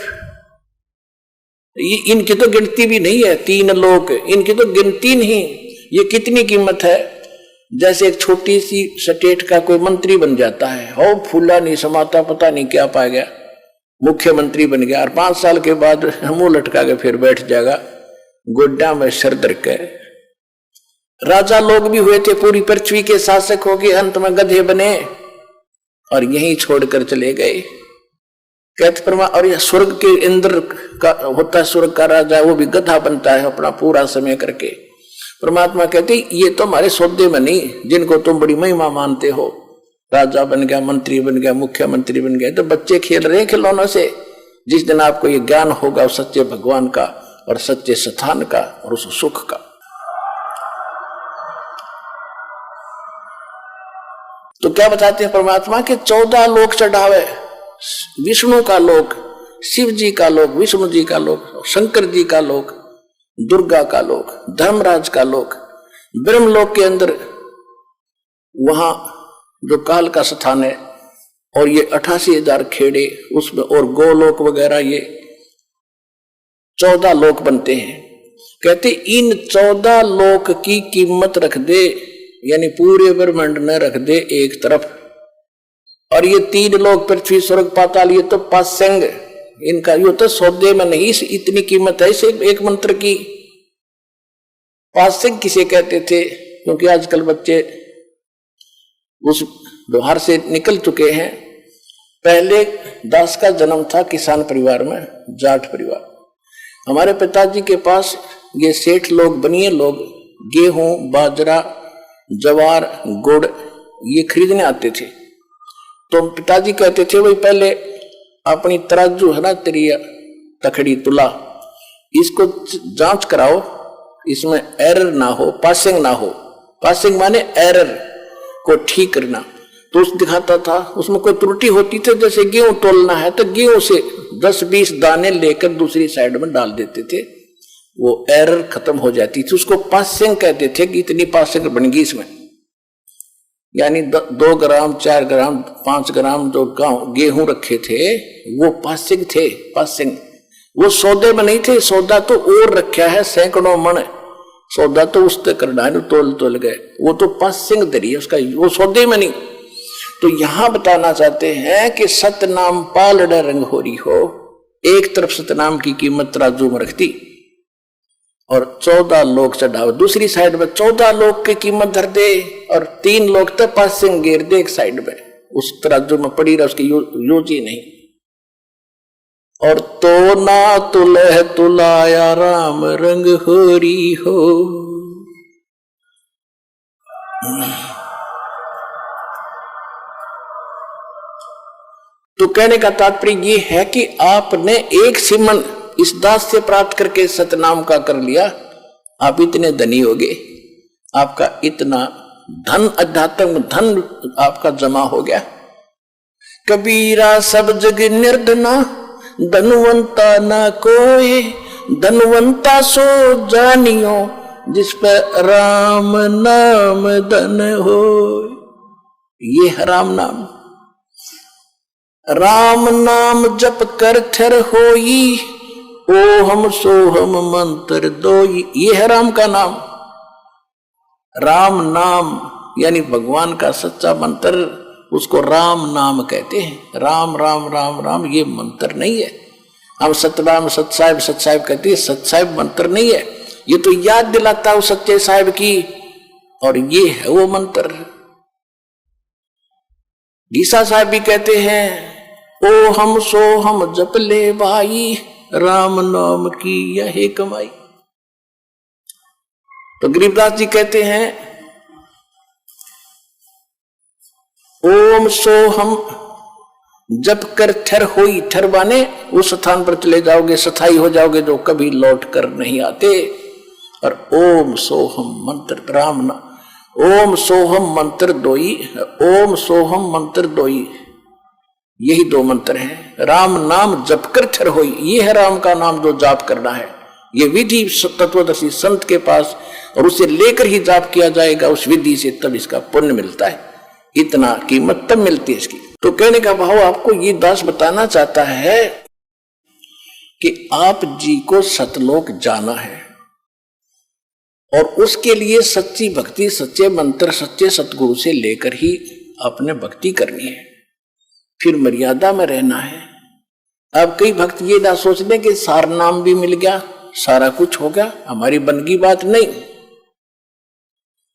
इनकी तो गिनती भी नहीं है, 3 लोक, इनकी तो गिनती नहीं। ये कितनी कीमत है। जैसे एक छोटी सी स्टेट का कोई मंत्री बन जाता है, हो फूला नहीं समाता, पता नहीं क्या पा गया, मुख्यमंत्री बन गया, और 5 साल के बाद मुंह लटका के फिर बैठ जाएगा गोड्डा में सर धर के। राजा लोग भी हुए थे, पूरी पृथ्वी के शासक हो गए, अंत में गधे बने और यहीं छोड़कर चले गए। कहते परमा, और यह स्वर्ग के इंद्र का होता है, स्वर्ग का राजा, वो भी गधा बनता है अपना पूरा समय करके। परमात्मा कहते ये तो हमारे सौदे में नहीं, जिनको तुम बड़ी महिमा मानते हो, राजा बन गया, मंत्री बन गया, मुख्यमंत्री बन गया, तो बच्चे खेल रहे हैं खिलौनों से। जिस दिन आपको ये ज्ञान होगा उस सच्चे भगवान का और सच्चे स्थान का और उस सुख का। तो क्या बताते हैं परमात्मा के 14 लोक चढ़ावे, विष्णु का लोक, शिव जी का लोक, विष्णु जी का लोक, शंकर जी का लोक, दुर्गा का लोक, धर्मराज का लोक, ब्रह्मलोक के अंदर वहां जो काल का स्थान है, और ये 88,000 खेड़े उसमें, और गोलोक वगैरह, ये 14 लोक बनते हैं। कहते इन 14 लोक की कीमत रख दे, यानी पूरे ब्रह्मांड में रख दे एक तरफ, और ये 3 लोक पृथ्वी स्वर्ग पाताल, ये तो पासंग, इनका ये तो सौदे में नहीं, इतनी कीमत है इसे एक मंत्र की। पासंग किसे कहते थे, क्योंकि आजकल बच्चे उस व्यवहार से निकल चुके हैं। पहले दास का जन्म था किसान परिवार में, जाट परिवार। हमारे पिताजी के पास ये सेठ लोग, बनिए लोग, गेहूं, बाजरा, जवार, गुड़ ये खरीदने आते थे। तो पिताजी कहते थे भाई पहले अपनी तराजू है ना, तेरी तखड़ी तुला, इसको जांच कराओ, इसमें एरर ना हो, पासिंग ना हो। पासिंग माने एरर को ठीक करना। तो उस दिखाता था, उसमें कोई त्रुटि होती थी, जैसे गेहूं तोलना है तो गेहूं से 10-20 दाने लेकर दूसरी साइड में डाल देते थे, वो एरर खत्म हो जाती थी। उसको पासिंग कहते थे कि इतनी पासिंग बन गई इसमें, यानी 2 ग्राम, 4 ग्राम, 5 ग्राम जो गेहूं रखे थे वो पासिंग थे। पासिंग वो सौदे में नहीं थे, सौदा तो और रखा है सैकड़ों मन, सौदा तो उससे करना है, तोल गए, वो तो पासिंग दरी है उसका, वो सौदे में नहीं। तो यहां बताना चाहते हैं कि सतनाम पालड़ रंग हो रही हो, एक तरफ सतनाम की कीमत तराजू में रखती और 14 लोग चढ़ावे, दूसरी साइड में 14 लोग की कीमत धर दे, और 3 लोग तक पासिंग गिर दे एक साइड में, उस तराजू में पड़ी रहा, उसकी यूज ही नहीं। और तो ना तुलह तुलाया राम रंग हो रही हो। तो कहने का तात्पर्य ये है कि आपने एक सिमन इस दास से प्राप्त करके सतनाम का कर लिया, आप इतने धनी हो गए, आपका इतना धन, अध्यात्म धन आपका जमा हो गया। कबीरा सब जग निर्धना, धनवंता ना कोई, धनवंता सो जानियो, जिस पर राम नाम धन हो। ये है राम नाम। राम नाम जप कर थर होई, ओ हम सो हम मंत्र दोई। ये है राम का नाम। राम नाम यानी भगवान का सच्चा मंत्र, उसको राम नाम कहते हैं। राम राम राम राम ये मंत्र नहीं है। हम सतनाम सतसाहिब सतसाहिब कहते हैं, सतसाहिब मंत्र नहीं है, ये तो याद दिलाता है सच्चे साहिब की, और ये है वो मंत्र। गीसा साहब भी कहते हैं, ओ हम सो हम जप ले भाई, राम नाम की यही कमाई। तो गरीबदास जी कहते हैं, ओम सो हम जप कर ठर होई, ठर बाने उस स्थान पर चले जाओगे, स्थाई हो जाओगे जो कभी लौट कर नहीं आते। और ओम सोहम मंत्र राम ना, ओम सोहम मंत्र दोई, ओम सोहम मंत्र दोई, यही 2 मंत्र हैं। राम नाम जप कर ठर होई, ये है राम का नाम जो जाप करना है। ये विधि तत्वदर्शी संत के पास, और उसे लेकर ही जाप किया जाएगा उस विधि से, तब इसका पुण्य मिलता है। इतना कीमत तब मिलती है इसकी। तो कहने का भाव आपको ये दास बताना चाहता है कि आप जी को सतलोक जाना है और उसके लिए सच्ची भक्ति, सच्चे मंत्र, सच्चे सतगुरु से लेकर ही आपने भक्ति करनी है, फिर मर्यादा में रहना है। अब कई भक्त ये ना सोच लें कि सार नाम भी मिल गया, सारा कुछ हो गया, हमारी बनगी बात नहीं।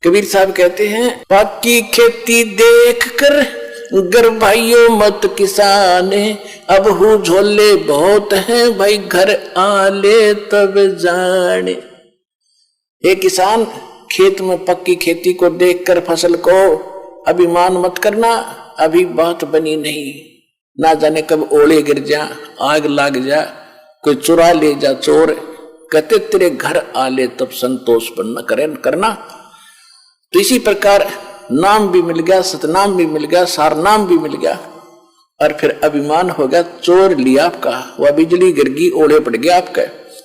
कबीर साहब कहते हैं, बाकी खेती देख कर गर भाइयों मत किसाने, अब हूँ झोले बहुत हैं भाई घर आले तब जाने। ये किसान, खेत में पक्की खेती को देखकर फसल को अभिमान मत करना, अभी बात बनी नहीं, ना जाने कब ओले गिर जा, आग लग जा, कोई चुरा ले जा चोर, कहते तेरे घर आले तब संतोष न करना। तो इसी प्रकार नाम भी मिल गया, सतनाम भी मिल गया, सार नाम भी मिल गया, और फिर अभिमान हो गया, चोर लिया आपका, वह बिजली गिर गई, ओले पड़ गया आपका,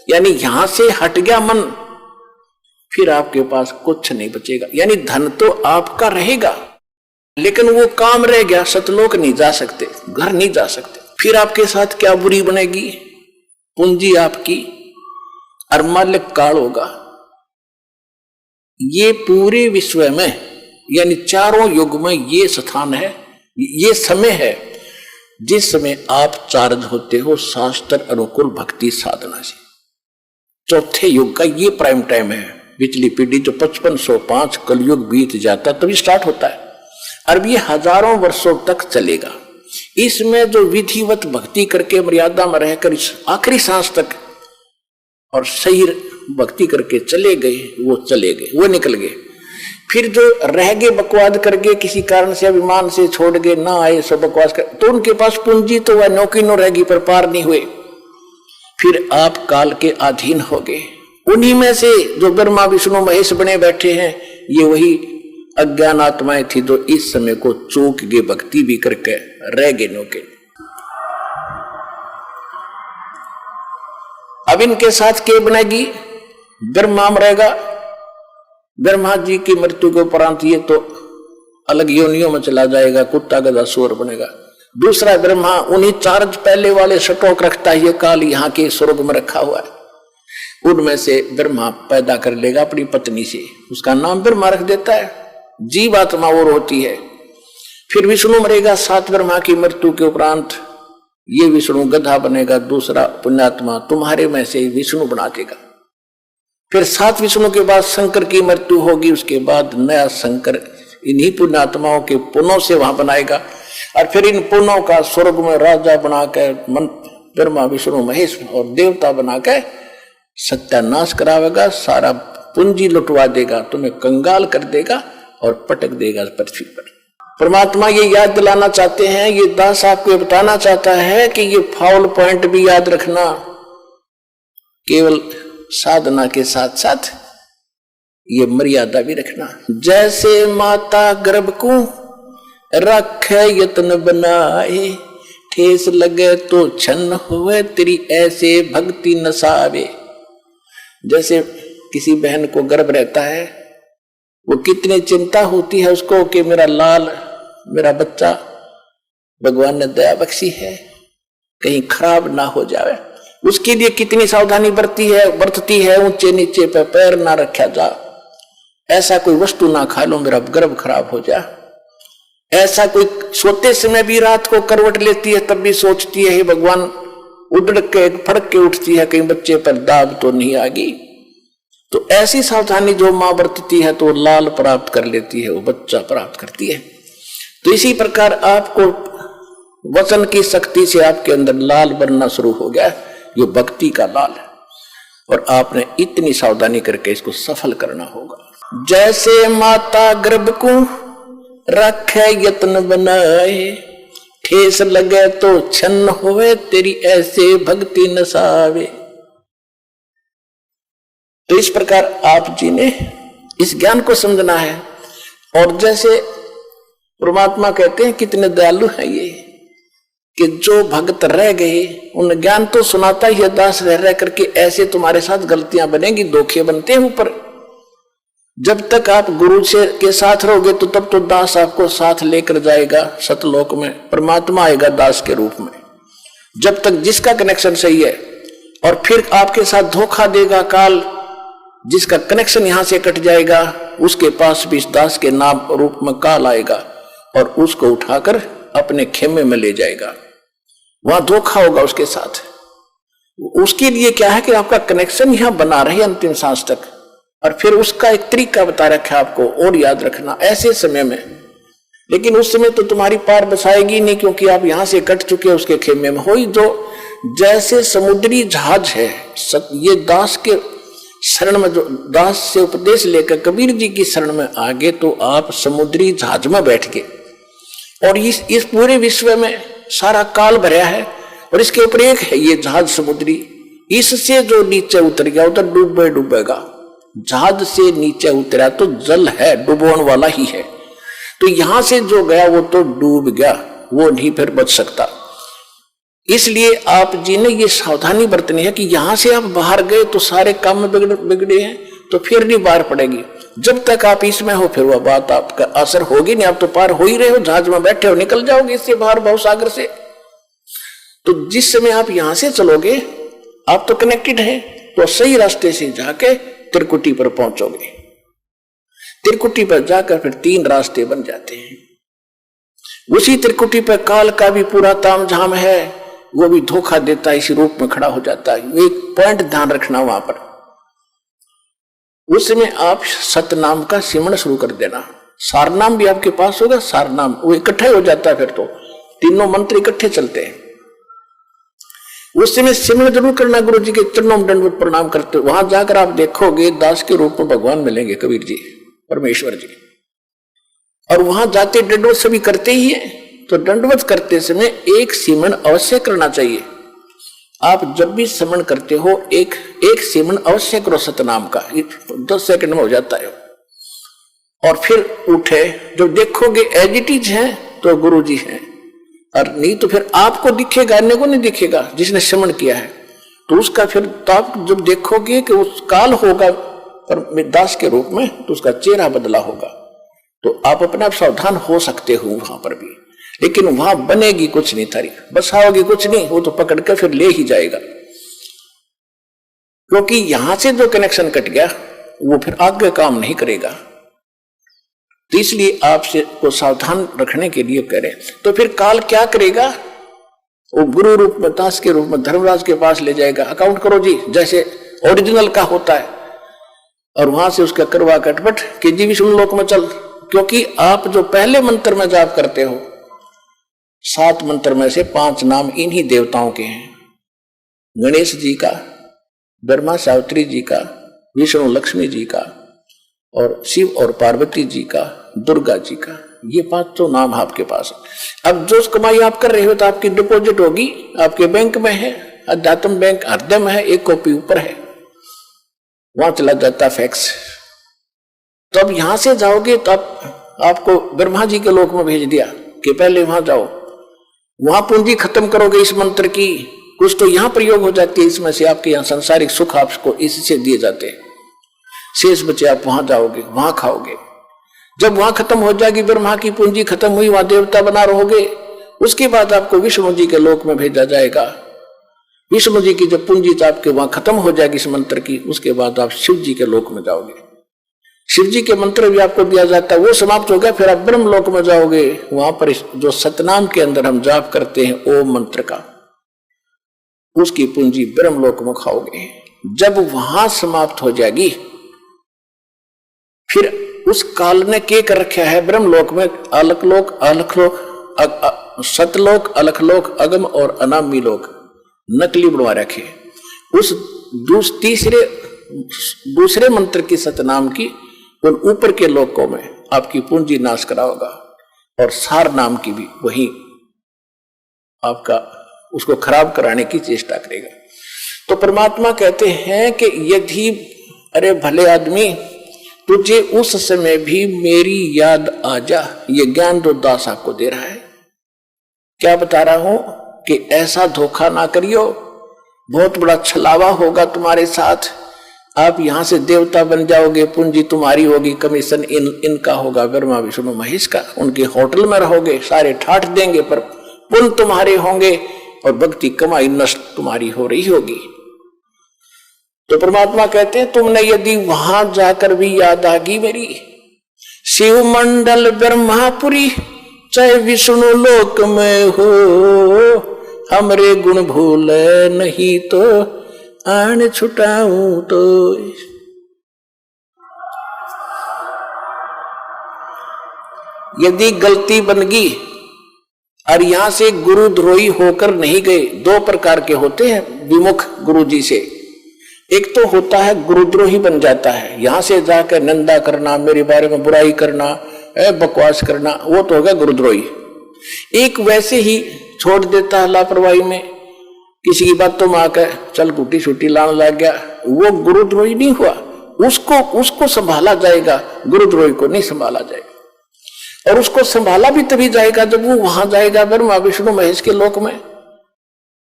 यानी यहां से हट गया मन, फिर आपके पास कुछ नहीं बचेगा। यानी धन तो आपका रहेगा लेकिन वो काम रह गया, सतलोक नहीं जा सकते, घर नहीं जा सकते। फिर आपके साथ क्या बुरी बनेगी, पूंजी आपकी और मालिक काल होगा। ये पूरे विश्व में यानी चारों युग में ये स्थान है, ये समय है जिस समय आप चार्ज होते हो शास्त्र अनुकूल भक्ति साधना से। चौथे युग का ये प्राइम टाइम है। पिछली पीढ़ी जो 5505 कलयुग बीत जाता तभी स्टार्ट होता है, और ये हजारों वर्षों तक चलेगा। इसमें जो विधिवत भक्ति करके मर्यादा में रहकर इस आखिरी सांस तक और सही भक्ति करके चले गए, वो चले गए, वो निकल गए। फिर जो रह गए बकवाद करके, किसी कारण से अभिमान से छोड़ गए, ना आए सब बकवास कर, तो उनके पास पूंजी तो वह नौकी नो रहेगी पर पार नहीं हुए। फिर आप काल के अधीन हो गए। उन्हीं में से जो ब्रह्मा विष्णु महेश बने बैठे हैं, ये वही अज्ञान आत्माएं थी जो इस समय को चूक गए, भक्ति भी करके रह गए नौके। अब इनके साथ क्या बनेगी, ब्रह्मा मरेगा, ब्रह्मा जी की मृत्यु के उपरांत ये तो अलग योनियों में चला जाएगा, कुत्ता गधा सूअर बनेगा। दूसरा ब्रह्मा उन्हीं चार्ज पहले वाले स्टॉक रखता है, ये काल यहाँ के स्वर्ग में रखा हुआ है, उनमें से ब्रह्मा पैदा कर लेगा अपनी पत्नी से, उसका नाम ब्रह्मा रख देता है, जीव आत्मा और होती है। फिर विष्णु मरेगा 7 ब्रह्मा की मृत्यु के उपरांत, ये विष्णु गधा बनेगा, दूसरा पुण्यात्मा तुम्हारे में से विष्णु बना देगा। फिर 7 विष्णु के बाद शंकर की मृत्यु होगी, उसके बाद नया शंकर इन्हीं पुण्यात्माओं के पुनों से वहां बनाएगा, और फिर इन पुनों का स्वर्ग में राजा बनाकर ब्रह्मा विष्णु महेश और देवता बनाकर सत्यानाश करावेगा, सारा पूंजी लुटवा देगा, तुम्हें कंगाल कर देगा और पटक देगा पृथ्वी पर। परमात्मा ये याद दिलाना चाहते हैं, ये दास आपको बताना चाहता है कि ये फाउल पॉइंट भी याद रखना, केवल साधना के साथ साथ ये मर्यादा भी रखना। जैसे माता गर्भ को रखे यत्न बनाए, ठेस लगे तो छन्न हुए तेरी ऐसे भक्ति नसावे। जैसे किसी बहन को गर्भ रहता है, वो कितनी चिंता होती है उसको कि मेरा लाल, मेरा बच्चा भगवान ने दया बख्शी है, कहीं खराब ना हो जाए, उसके लिए कितनी सावधानी बरतती है। ऊंचे नीचे पे पैर ना रखा जा, ऐसा कोई वस्तु ना खा लो मेरा गर्भ खराब हो जाए। ऐसा कोई सोते समय भी रात को करवट लेती है, तब भी सोचती है हे भगवान, उड़ के फड़क के उठती है कहीं बच्चे पर दाब तो नहीं आ गई। तो ऐसी सावधानी जो मां बरतती है तो लाल प्राप्त कर लेती है, वो बच्चा प्राप्त करती है। तो इसी प्रकार आपको वचन की शक्ति से आपके अंदर लाल बनना शुरू हो गया, ये भक्ति का लाल है, और आपने इतनी सावधानी करके इसको सफल करना होगा। जैसे माता गर्भ को रखे यत्न बनाए, ठेस लगे तो छन्न होवे तेरी ऐसे भक्ति नसावे। तो इस प्रकार आप जी ने इस ज्ञान को समझना है। और जैसे परमात्मा कहते हैं कितने दयालु है ये, कि जो भक्त रह गए उन ज्ञान तो सुनाता ही दास रह करके, ऐसे तुम्हारे साथ गलतियां बनेंगी, धोखे बनते हैं ऊपर। जब तक आप गुरु से के साथ रहोगे तो तब तो दास आपको साथ लेकर जाएगा सतलोक में, परमात्मा आएगा दास के रूप में। जब तक जिसका कनेक्शन सही है, और फिर आपके साथ धोखा देगा काल, जिसका कनेक्शन यहां से कट जाएगा, उसके पास भी इस दास के नाम रूप में काल आएगा और उसको उठाकर अपने खेमे में ले जाएगा। वहां धोखा होगा उसके साथ। उसके लिए क्या है कि आपका कनेक्शन यहां बना रहे अंतिम सांस तक। और फिर उसका एक तरीका बता रखा है आपको और याद रखना ऐसे समय में। लेकिन उस समय तो तुम्हारी पार बसाएगी नहीं, क्योंकि आप यहां से कट चुके हो उसके खेमे में। हो ही जो जैसे समुद्री जहाज है, ये दास के शरण में, जो दास से उपदेश लेकर कबीर जी की शरण में आ गए, तो आप समुद्री जहाज में बैठ गए और इस पूरे विश्व में सारा काल भरा है और इसके ऊपर एक है ये जहाज समुद्री। इससे जो नीचे उतर गया उधर डूबेगा। जहाज से नीचे उतरा तो जल है, डुबोने वाला ही है। तो यहां से जो गया वो तो डूब गया, वो नहीं फिर बच सकता। इसलिए आप जी ने ये सावधानी बरतनी है कि यहां से आप बाहर गए तो सारे काम में बिगड़े हैं, तो फिर नहीं बाहर पड़ेगी। जब तक आप इसमें हो फिर वह बात आपका असर होगी नहीं। आप तो पार हो ही रहे हो, जहाज में बैठे हो, निकल जाओगे इससे बाहर भवसागर से। तो जिस समय आप यहां से चलोगे आप तो कनेक्टेड है, तो सही रास्ते से जाके त्रिकुटी पर पहुंचोगे। त्रिकुटी पर जाकर फिर 3 रास्ते बन जाते हैं। उसी त्रिकुटी पर काल का भी पूरा तामझाम है, वो भी धोखा देता है, इसी रूप में खड़ा हो जाता है। एक पॉइंट ध्यान रखना वहां पर, उस समय आप सतनाम का सिमरण शुरू कर देना। सारनाम भी आपके पास होगा, सारनाम वो इकट्ठा हो जाता है, फिर तो तीनों मंत्र इकट्ठे चलते हैं। उस समय सिमरण जरूर करना, गुरु जी के चरणों में दंडवत प्रणाम करते। वहां जाकर आप देखोगे दास के रूप में भगवान मिलेंगे, कबीर जी, परमेश्वर जी। और वहां जाते दंडवत सभी करते ही है, तो दंडवत करते समय एक सिमरण अवश्य करना चाहिए। आप जब भी सिमरण करते हो एक सिमरण अवश्य करो सतनाम का, 10 सेकंड में हो जाता है। और फिर उठे, जब देखोगे एज इट इज है तो गुरु जी हैं, और नहीं तो फिर आपको दिखेगा, अन्य को नहीं दिखेगा जिसने सिमरण किया है। तो उसका फिर तो आप जब देखोगे कि उस काल होगा पर दास के रूप में, तो उसका चेहरा बदला होगा। तो आप अपने आप सावधान हो सकते हो वहां पर भी। लेकिन वहां बनेगी कुछ नहीं, तारीफ बसाओगी कुछ नहीं, वो तो पकड़ कर फिर ले ही जाएगा। क्योंकि यहां से जो कनेक्शन कट गया वो फिर आगे काम नहीं करेगा। तो इसलिए आपसे को सावधान रखने के लिए करें। तो फिर काल क्या करेगा, वो गुरु रूप में, दास के रूप में धर्मराज के पास ले जाएगा। अकाउंट करो जी जैसे ओरिजिनल का होता है, और वहां से उसका करवा कटपट कि जी विष्णु लोक में चल। क्योंकि आप जो पहले मंत्र में जाप करते हो, 7 मंत्र में से 5 नाम इन्हीं देवताओं के हैं। गणेश जी का, ब्रह्मा सावित्री जी का, विष्णु लक्ष्मी जी का, और शिव और पार्वती जी का, दुर्गा जी का। ये 5 नाम आपके पास है। अब जो कमाई आप कर रहे हो तो आपकी डिपॉजिट होगी, आपके बैंक में है, अध्यात्म बैंक हृदय में है, एक कॉपी ऊपर है, वहां चला जाता फैक्स। तो अब यहां से जाओगे तो आपको ब्रह्मा जी के लोक में भेज दिया कि पहले वहां जाओ, वहां पूंजी खत्म करोगे इस मंत्र की, कुछ तो यहां प्रयोग हो जाती है इसमें से, आपके यहां सांसारिक सुख आपको इससे दिए जाते हैं। शेष बचे आप वहां जाओगे, वहां खाओगे। जब वहां खत्म हो जाएगी, ब्रह्मा की पूंजी खत्म हुई, वहां देवता बना रहोगे, उसके बाद आपको विष्णु जी के लोक में भेजा जाएगा। विष्णु जी की जब पूंजी आपके वहां खत्म हो जाएगी इस मंत्र की, उसके बाद आप शिव जी के लोक में जाओगे। शिव जी के मंत्र भी आपको दिया जाता है, वो समाप्त हो गया, फिर आप ब्रह्म लोक में जाओगे। वहां पर जो सतनाम के अंदर हम जाप करते हैं ओम मंत्र का, उसकी पूंजी ब्रह्म लोक में खाओगे। जब वहां समाप्त हो जाएगी, फिर उस काल ने क्या कर रखा है ब्रह्मलोक में, अलखलोक, सतलोक, अलखलोक, अगम और अनामी लोक नकली बनवा रखे। उस दूसरे मंत्र की सतनाम की उन ऊपर के लोकों में आपकी पूंजी नाश कराओगा, और सार नाम की भी वही आपका उसको खराब कराने की चेष्टा करेगा। तो परमात्मा कहते हैं कि यदि अरे भले आदमी तुझे उस समय भी मेरी याद आ जा, ये ज्ञान तो दास आपको दे रहा है। क्या बता रहा हूं कि ऐसा धोखा ना करियो, बहुत बड़ा छलावा होगा तुम्हारे साथ। आप यहां से देवता बन जाओगे, पूंजी तुम्हारी होगी, कमीशन इनका होगा, ब्रह्मा विष्णु महेश का। उनके होटल में रहोगे, सारे ठाठ देंगे, पर पुण्य तुम्हारे होंगे और भक्ति कमाई नष्ट तुम्हारी हो रही होगी। तो परमात्मा कहते हैं तुमने यदि वहां जाकर भी याद आगी मेरी, शिव मंडल ब्रह्मापुरी चाहे विष्णु लोक में हो, हमरे गुण भूल नहीं तो आन छुटाऊं तो। यदि गलती बन गई और यहां से गुरुद्रोही होकर नहीं गए, दो प्रकार के होते हैं विमुख गुरु जी से। एक तो होता है गुरुद्रोही बन जाता है, यहां से जाकर निंदा करना, मेरे बारे में बुराई करना, बकवास करना, वो तो होगा गुरुद्रोही। एक वैसे ही छोड़ देता है लापरवाही में, किसी की बातों में आकर चल गुटी छुट्टी लाने लग गया, वो गुरुद्रोही नहीं हुआ। उसको संभाला जाएगा, गुरुद्रोही को नहीं संभाला जाएगा। और उसको संभाला भी तभी जाएगा जब वो वहां जाएगा ब्रह्मा विष्णु महेश के लोक में।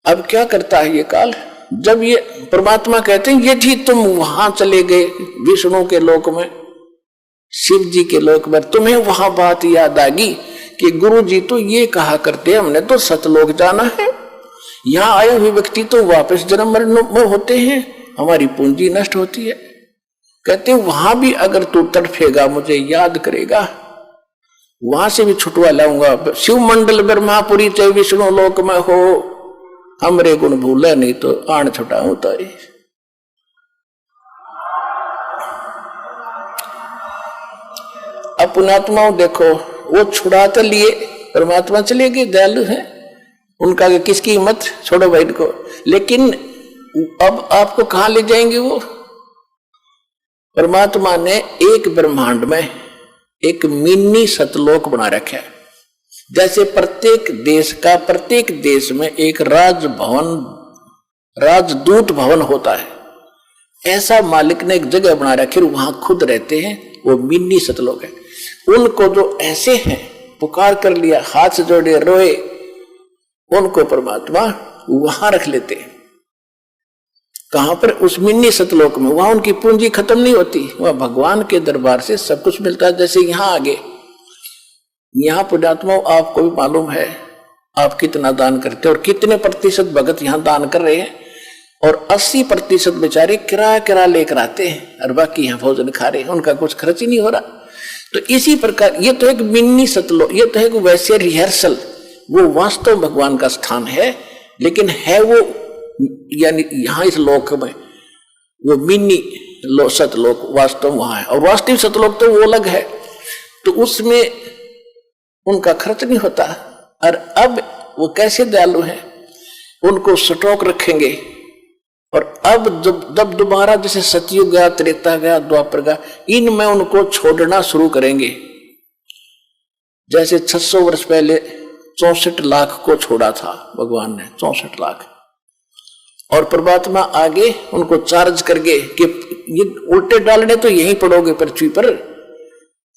अब क्या करता है ये काल, जब ये परमात्मा कहते हैं यदि तुम वहां चले गए विष्णु के लोक में, शिव जी के लोक में, तुम्हें वहां बात याद आगी कि गुरु जी तो ये कहा करते हमने तो सतलोक जाना है, यहाँ आए हुए व्यक्ति तो वापस जन्म मरण में होते हैं, हमारी पूंजी नष्ट होती है। कहते वहां भी अगर तू तड़फेगा मुझे याद करेगा, वहां से भी छुटवा लाऊंगा। शिव मंडल ब्रह्मापुरी चाहे विष्णु लोक में हो, हमरे गुण भूले नहीं तो आन छुटाऊं तारी। अब पुण्यात्माओं देखो, वो छुड़ा तो लिए, परमात्मा चले गए, दयालु हैं, उनका किसकी हिम्मत, छोड़ो भाई को। लेकिन अब आपको कहां ले जाएंगे वो? परमात्मा ने एक ब्रह्मांड में एक मिनी सतलोक बना रखा है। जैसे प्रत्येक देश में एक राजभवन, राजदूत भवन होता है, ऐसा मालिक ने एक जगह बना रखी, वहां खुद रहते हैं, वो मिनी सतलोक है। उनको जो ऐसे हैं पुकार कर लिया, हाथ जोड़े रोए, उनको परमात्मा वहां रख लेते हैं। कहां पर? उस मिनी सतलोक में। वहां उनकी पूंजी खत्म नहीं होती, वहां भगवान के दरबार से सब कुछ मिलता है। जैसे यहां आगे, यहां पुण्यात्मा आपको भी मालूम है आप कितना दान करते हैं और कितने प्रतिशत भगत यहां दान कर रहे हैं, और 80% बेचारे किराया लेकर आते हैं और बाकी यहां भोजन खा रहे हैं, उनका कुछ खर्च ही नहीं हो रहा। तो इसी प्रकार ये तो एक मिनी सतलोक, ये तो एक वैसे रिहर्सल, वो वास्तव भगवान का स्थान है, लेकिन है वो यानी यहां इस लोक में वो मिनी सतलोक वास्तव वहां है, और वास्तविक सतलोक तो वो अलग है। तो उसमें उनका खर्च नहीं होता। और अब वो कैसे दयालु हैं, उनको स्टॉक रखेंगे। और अब जब दोबारा जैसे सतयुग गया, त्रेता गया, द्वापर गया, इनमें उनको छोड़ना शुरू करेंगे। जैसे 600 वर्ष पहले 64 लाख को छोड़ा था भगवान ने, 64 लाख, और परमात्मा आगे उनको चार्ज करके कि ये उल्टे डालने तो यहीं पड़ोगे पृथ्वी पर,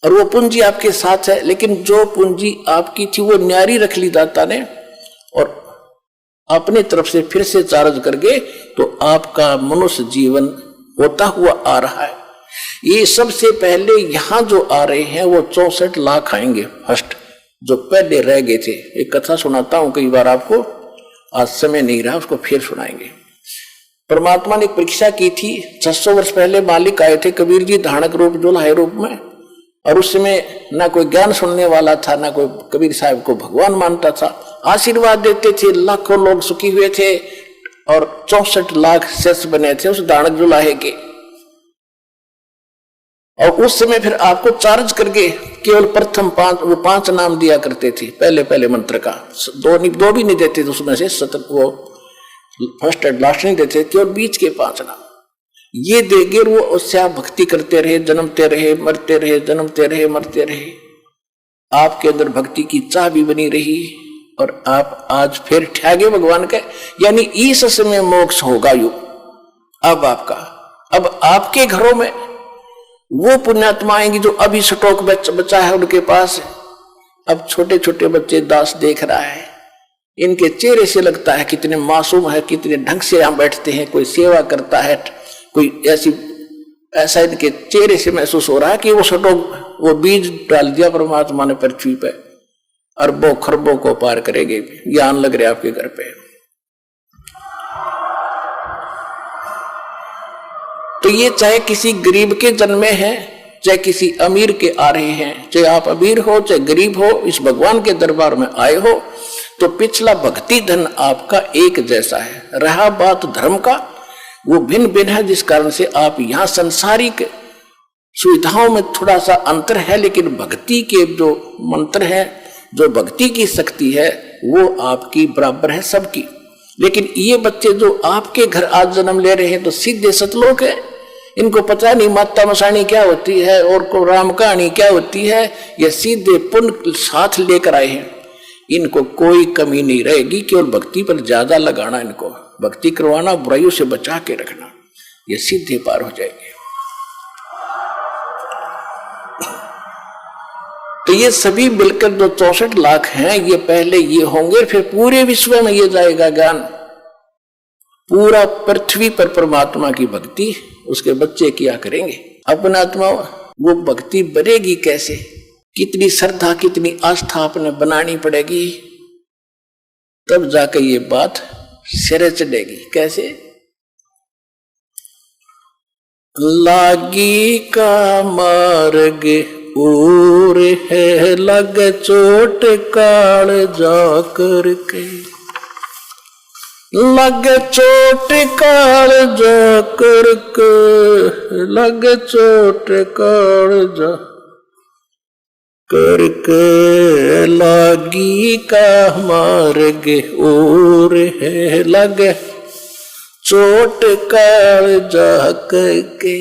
और वो पूंजी आपके साथ है। लेकिन जो पूंजी आपकी थी वो न्यारी रख ली दाता ने, और अपने तरफ से फिर से चार्ज करके तो आपका मनुष्य जीवन होता हुआ आ रहा है। ये सबसे पहले यहां जो आ रहे हैं वो 64 लाख आएंगे फर्स्ट, जो पहले रह गए थे। एक कथा सुनाता हूं कई बार आपको, आज समय नहीं रहा, उसको फिर सुनाएंगे। परमात्मा ने एक परीक्षा की थी। 600 वर्ष पहले मालिक आए थे कबीर जी धानक रूप जोलाहे रूप में, और उस समय ना कोई ज्ञान सुनने वाला था, ना कोई कबीर साहब को भगवान मानता था। आशीर्वाद देते थे, लाखों लोग सुखी हुए थे, और 64 लाख शिष्य बने थे उस धानक जोलाहे के। और उस समय फिर आपको चार्ज करके केवल प्रथम 5 नाम दिया करते थे, पहले मंत्र का। दो भी नहीं देते थे उसमें से, वो फर्स्ट एंड लास्ट नहीं देते, केवल बीच के 5 नाम ये देगे। वो उससे आप भक्ति करते रहे, जन्मते रहे, मरते रहे, जन्मते रहे, मरते रहे। आपके अंदर भक्ति की चाह भी बनी रही, और आप आज फिर ठहगे भगवान के, यानी इस समय मोक्ष होगा यू। अब आपके घरों में वो पुण्यात्मा आएंगी जो अभी स्टॉक बचा है उनके पास। अब छोटे छोटे बच्चे दास देख रहा है, इनके चेहरे से लगता है कितने मासूम है, कितने ढंग से यहां बैठते हैं, कोई सेवा करता है, कोई ऐसा इनके चेहरे से महसूस हो रहा है कि वो स्टॉक, वो बीज डाल दिया परमात्मा ने पृथ्वी पे, अरबों खरबों को पार करेंगे। ज्ञान लग रहा है आपके घर पे। तो ये चाहे किसी गरीब के जन्मे हैं, चाहे किसी अमीर के आ रहे हैं, चाहे आप अमीर हो चाहे गरीब हो, इस भगवान के दरबार में आए हो, तो पिछला भक्ति धन आपका एक जैसा है। रहा बात धर्म का, वो भिन्न भिन्न है, जिस कारण से आप यहाँ संसारिक सुविधाओं में थोड़ा सा अंतर है, लेकिन भक्ति के जो मंत्र है, जो भक्ति की शक्ति है, वो आपकी बराबर है सबकी। लेकिन ये बच्चे जो आपके घर आज जन्म ले रहे हैं तो सीधे सतलोक है, इनको पता नहीं माता मसाणी क्या होती है और को राम कहानी क्या होती है, ये सीधे पुण्य साथ लेकर आए हैं। इनको कोई कमी नहीं रहेगी, केवल भक्ति पर ज्यादा लगाना, इनको भक्ति करवाना, बुराइयों से बचा के रखना, ये सीधे पार हो जाएंगे। तो ये सभी मिलकर जो 64 लाख हैं, ये पहले ये होंगे, फिर पूरे विश्व में ये जाएगा ज्ञान। पूरा पृथ्वी पर परमात्मा की भक्ति उसके बच्चे किया करेंगे। अपना आत्मा वो भक्ति बनेगी कैसे, कितनी श्रद्धा कितनी आस्था अपने बनानी पड़ेगी, तब जाकर ये बात सिरे चढ़ेगी। कैसे? लागी का मार्ग और है लग चोट काल जाकर के, लग चोट काल जाकर के, लग चोट काल जा करके, लागी का मार्ग और है लग चोट काल जा करके।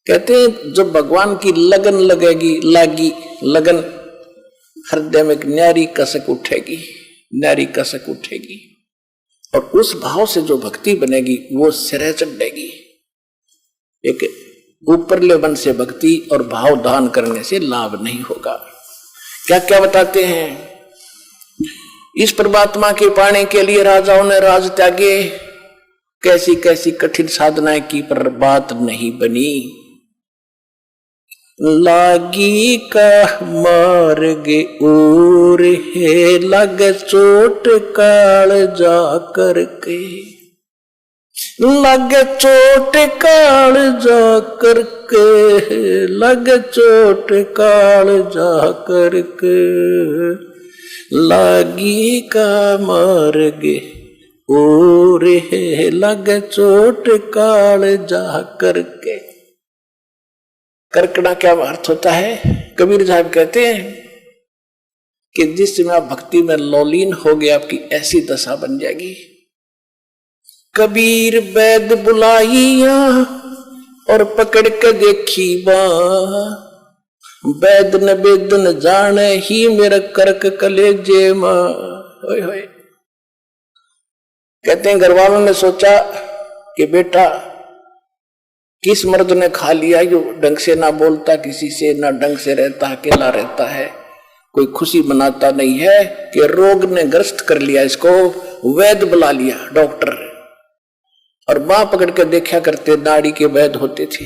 कहते हैं जब भगवान की लगन लगेगी, लागी लगन, हृदय में एक न्यारी कसक उठेगी, न्यारी कसक उठेगी, और उस भाव से जो भक्ति बनेगी वो सिरे चढ़ेगी। एक ऊपरले मन से भक्ति और भाव दान करने से लाभ नहीं होगा। क्या क्या बताते हैं? इस परमात्मा के पाने के लिए राजाओं ने राज त्यागे, कैसी कैसी कठिन साधनाएं की, पर बात नहीं बनी। लागी का मार्ग और है लग चोट काल जा करके, लग चोट काल जा करके, लग चोट काल जा करके, लागी का मार्ग और है लग चोट काल जा करके। करकड़ा क्या अर्थ होता है? कबीर साहब कहते हैं कि जिस समय आप भक्ति में लौलीन हो गए, आपकी ऐसी दशा बन जाएगी। कबीर वैद बुलाइया और पकड़ के देखी बाँ, वैद न वेद न जाने ही मेरा करक कलेजे माँ। होय होय। कहते हैं घर वालों ने सोचा कि बेटा किस मर्द ने खा लिया, जो ढंग से ना बोलता किसी से, ना ढंग से रहता, अकेला रहता है, कोई खुशी मनाता नहीं है, कि रोग ने ग्रस्त कर लिया इसको। वैद बुला लिया, डॉक्टर, और बाँ पकड़ के देखा करते, नाड़ी के वैद होते थे।